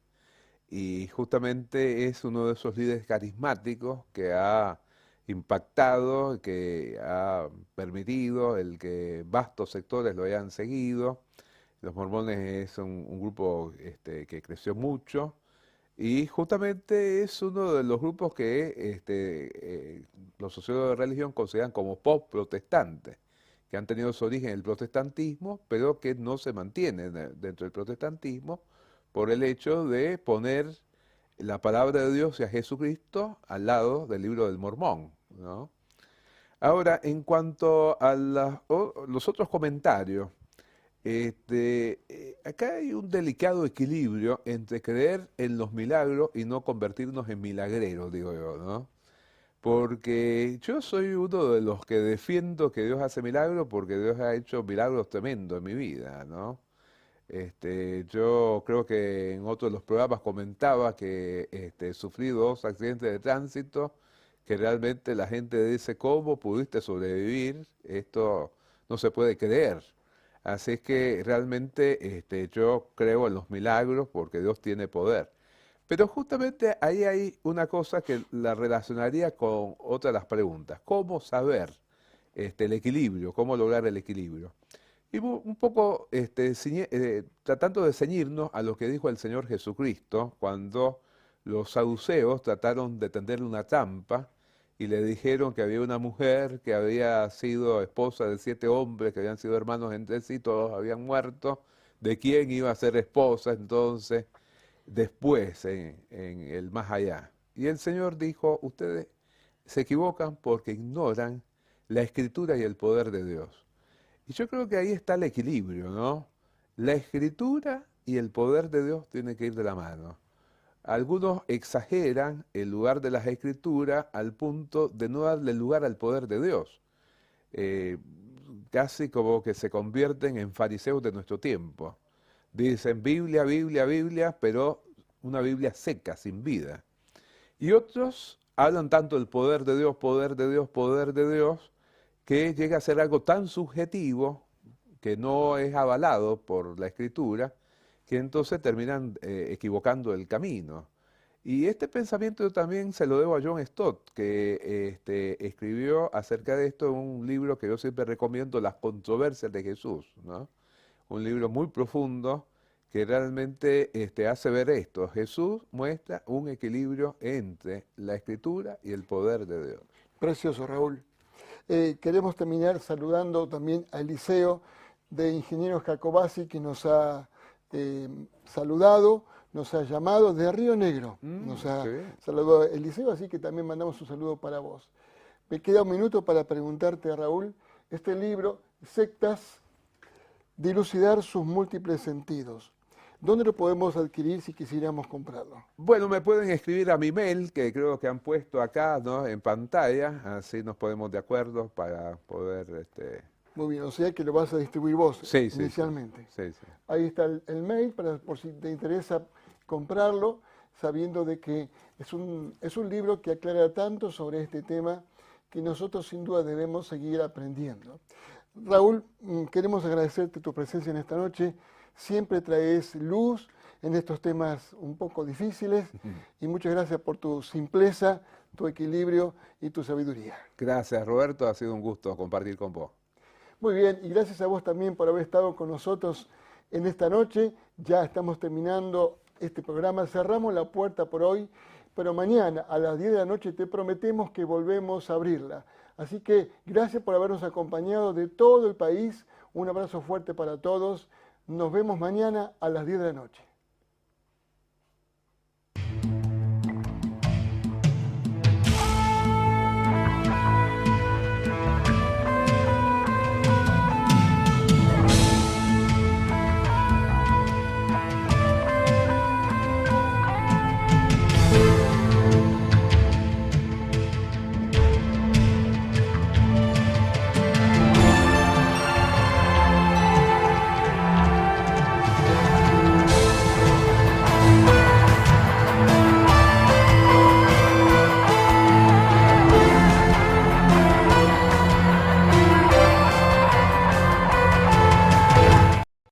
y justamente es uno de esos líderes carismáticos que ha impactado, que ha permitido el que vastos sectores lo hayan seguido. Los mormones es un grupo que creció mucho y justamente es uno de los grupos que los sociólogos de religión consideran como post-protestantes, que han tenido su origen en el protestantismo, pero que no se mantienen dentro del protestantismo por el hecho de poner la palabra de Dios y a Jesucristo al lado del libro del Mormón, ¿no? Ahora, en cuanto a los otros comentarios, acá hay un delicado equilibrio entre creer en los milagros y no convertirnos en milagreros, digo yo, ¿no? Porque yo soy uno de los que defiendo que Dios hace milagros porque Dios ha hecho milagros tremendos en mi vida, ¿no? Yo creo que en otro de los programas comentaba que sufrí 2 accidentes de tránsito, que realmente la gente dice, ¿cómo pudiste sobrevivir? Esto no se puede creer. Así es que realmente yo creo en los milagros porque Dios tiene poder. Pero justamente ahí hay una cosa que la relacionaría con otra de las preguntas. ¿Cómo saber el equilibrio? ¿Cómo lograr el equilibrio? Y un poco tratando de ceñirnos a lo que dijo el Señor Jesucristo cuando los saduceos trataron de tenderle una trampa y le dijeron que había una mujer que había sido esposa de 7 hombres que habían sido hermanos entre sí, todos habían muerto, ¿de quién iba a ser esposa entonces después en el más allá? Y el Señor dijo, ustedes se equivocan porque ignoran la Escritura y el poder de Dios. Y yo creo que ahí está el equilibrio, ¿no? La Escritura y el poder de Dios tienen que ir de la mano. Algunos exageran el lugar de las Escrituras al punto de no darle lugar al poder de Dios. Casi como que se convierten en fariseos de nuestro tiempo. Dicen Biblia, Biblia, Biblia, pero una Biblia seca, sin vida. Y otros hablan tanto del poder de Dios, poder de Dios, poder de Dios, que llega a ser algo tan subjetivo que no es avalado por la Escritura, que entonces terminan equivocando el camino. Y este pensamiento yo también se lo debo a John Stott, que escribió acerca de esto en un libro que yo siempre recomiendo, Las controversias de Jesús, ¿no? Un libro muy profundo que realmente hace ver esto. Jesús muestra un equilibrio entre la Escritura y el poder de Dios. Precioso, Raúl. Queremos terminar saludando también a Eliseo de Ingenieros Jacobasi, que nos ha saludado, nos ha llamado de Río Negro. Nos ha saludado Eliseo, así que también mandamos un saludo para vos. Me queda un minuto para preguntarte, Raúl, este libro, Sectas, dilucidar sus múltiples sentidos. ¿Dónde lo podemos adquirir si quisiéramos comprarlo? Bueno, me pueden escribir a mi mail, que creo que han puesto acá, ¿no?, en pantalla, así nos ponemos de acuerdo para poder... Muy bien, o sea que lo vas a distribuir vos sí, inicialmente. Sí. Ahí está el mail, por si te interesa comprarlo, sabiendo de que es un libro que aclara tanto sobre este tema que nosotros sin duda debemos seguir aprendiendo. Raúl, queremos agradecerte tu presencia en esta noche. Siempre traes luz en estos temas un poco difíciles y muchas gracias por tu simpleza, tu equilibrio y tu sabiduría. Gracias, Roberto, ha sido un gusto compartir con vos. Muy bien, y gracias a vos también por haber estado con nosotros en esta noche. Ya estamos terminando este programa, cerramos la puerta por hoy, pero mañana a las 10 de la noche te prometemos que volvemos a abrirla. Así que gracias por habernos acompañado de todo el país. Un abrazo fuerte para todos. Nos vemos mañana a las 10 de la noche.